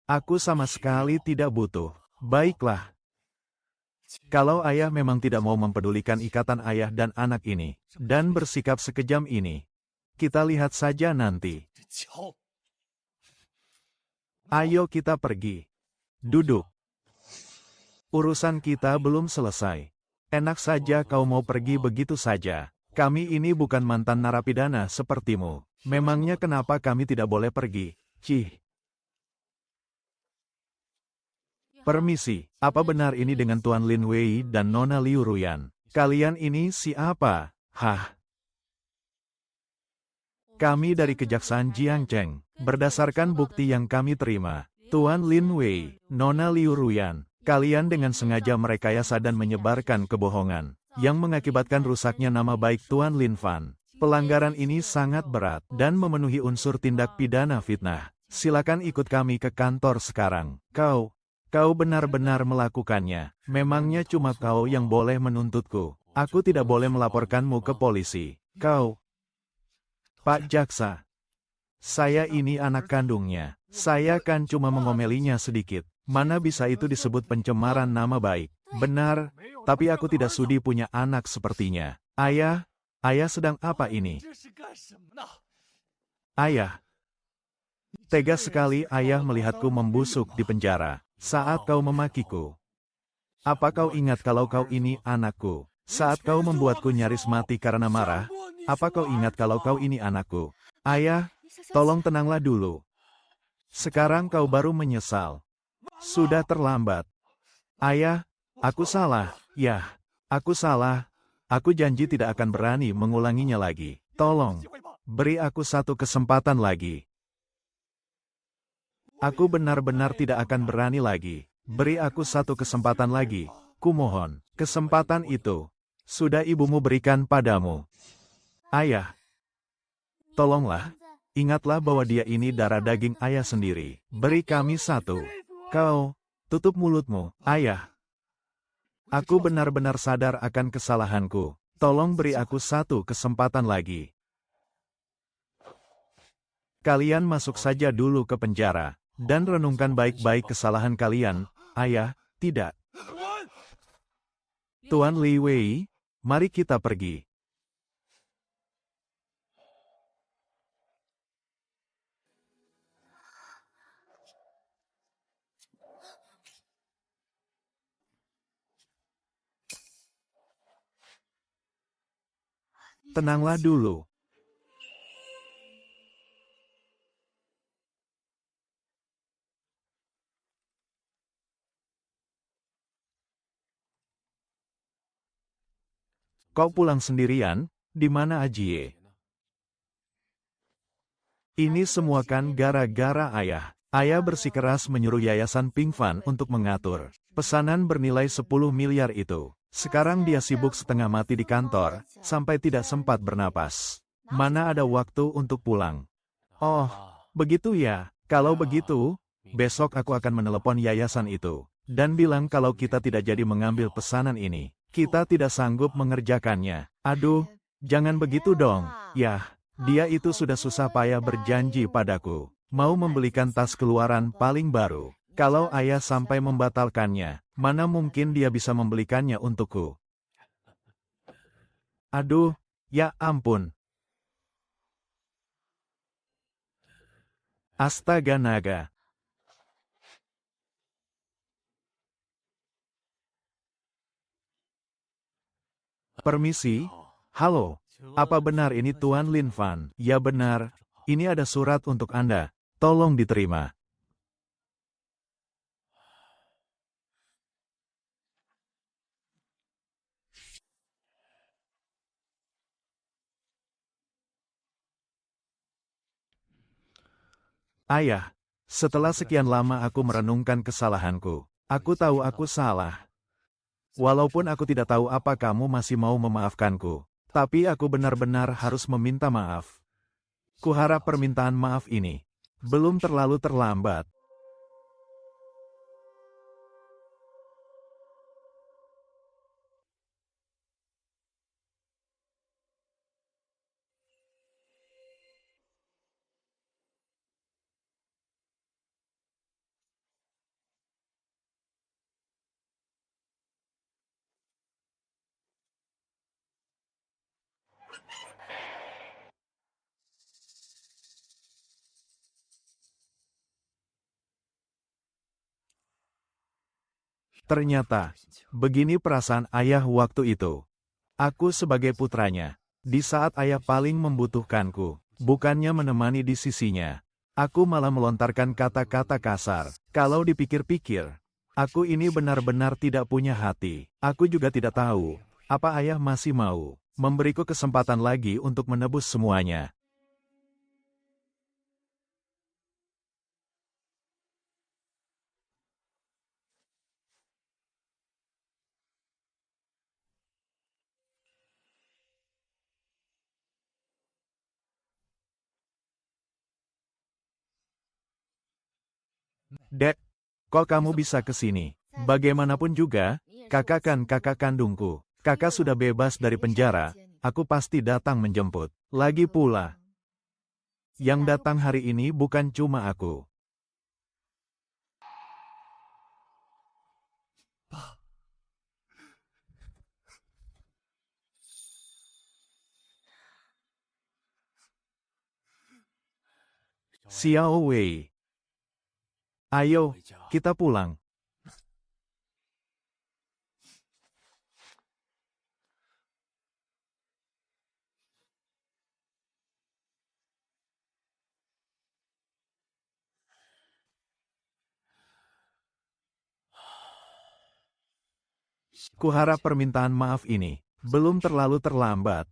aku sama sekali tidak butuh. Baiklah. Kalau ayah memang tidak mau mempedulikan ikatan ayah dan anak ini, dan bersikap sekejam ini, kita lihat saja nanti. Ayo kita pergi. Duduk. Urusan kita belum selesai. Enak saja kau mau pergi begitu saja. Kami ini bukan mantan narapidana sepertimu. Memangnya kenapa kami tidak boleh pergi? Cih. Permisi, apa benar ini dengan Tuan Lin Wei dan Nona Liu Ruyan? Kalian ini siapa? Hah? Kami dari Kejaksaan Jiangcheng. Berdasarkan bukti yang kami terima, Tuan Lin Wei, Nona Liu Ruyan, kalian dengan sengaja merekayasa dan menyebarkan kebohongan, yang mengakibatkan rusaknya nama baik Tuan Lin Fan. Pelanggaran ini sangat berat dan memenuhi unsur tindak pidana fitnah. Silakan ikut kami ke kantor sekarang. Kau benar-benar melakukannya. Memangnya cuma kau yang boleh menuntutku. Aku tidak boleh melaporkanmu ke polisi. Pak Jaksa. Saya ini anak kandungnya. Saya kan cuma mengomelinya sedikit. Mana bisa itu disebut pencemaran nama baik. Benar, tapi aku tidak sudi punya anak sepertinya. Ayah sedang apa ini? Ayah. Tega sekali ayah melihatku membusuk di penjara. Saat kau memakiku. Apa kau ingat kalau kau ini anakku? Saat kau membuatku nyaris mati karena marah, apa kau ingat kalau kau ini anakku? Ayah, tolong tenanglah dulu. Sekarang kau baru menyesal. Sudah terlambat. Ayah, aku salah. Ya, aku salah. Aku janji tidak akan berani mengulanginya lagi. Tolong, beri aku satu kesempatan lagi. Aku benar-benar tidak akan berani lagi. Beri aku satu kesempatan lagi. Kumohon, kesempatan itu sudah ibumu berikan padamu. Ayah, tolonglah. Ingatlah bahwa dia ini darah daging ayah sendiri. Beri kami satu. Kau, tutup mulutmu. Ayah, aku benar-benar sadar akan kesalahanku. Tolong beri aku satu kesempatan lagi. Kalian masuk saja dulu ke penjara. Dan renungkan baik-baik kesalahan kalian, ayah, tidak. Tuan Li Wei, mari kita pergi. Tenanglah dulu. Kau pulang sendirian, di mana Ajie? Ini semua kan gara-gara ayah. Ayah bersikeras menyuruh Yayasan Ping Fan untuk mengatur pesanan bernilai 10 miliar itu. Sekarang dia sibuk setengah mati di kantor, sampai tidak sempat bernapas. Mana ada waktu untuk pulang? Oh, begitu ya. Kalau begitu, besok aku akan menelepon yayasan itu. Dan bilang kalau kita tidak jadi mengambil pesanan ini. Kita tidak sanggup mengerjakannya. Aduh, jangan begitu dong. Yah, dia itu sudah susah payah berjanji padaku. Mau membelikan tas keluaran paling baru. Kalau ayah sampai membatalkannya, mana mungkin dia bisa membelikannya untukku? Aduh, ya ampun. Astaga naga. Permisi, halo, apa benar ini Tuan Lin Fan? Ya benar, ini ada surat untuk Anda, tolong diterima. Ayah, setelah sekian lama aku merenungkan kesalahanku, aku tahu aku salah. Walaupun aku tidak tahu apa kamu masih mau memaafkanku, tapi aku benar-benar harus meminta maaf. Kuharap permintaan maaf ini belum terlalu terlambat. Ternyata, begini perasaan ayah waktu itu. Aku sebagai putranya, di saat ayah paling membutuhkanku, bukannya menemani di sisinya, aku malah melontarkan kata-kata kasar. Kalau dipikir-pikir, aku ini benar-benar tidak punya hati. Aku juga tidak tahu, apa ayah masih mau memberiku kesempatan lagi untuk menebus semuanya. Dek, kok kamu bisa ke sini? Bagaimanapun juga, kakak kan kakak kandungku. Kakak sudah bebas dari penjara, aku pasti datang menjemput. Lagi pula, yang datang hari ini bukan cuma aku. Xiao Wei, ayo, kita pulang. Kuharap permintaan maaf ini belum terlalu terlambat.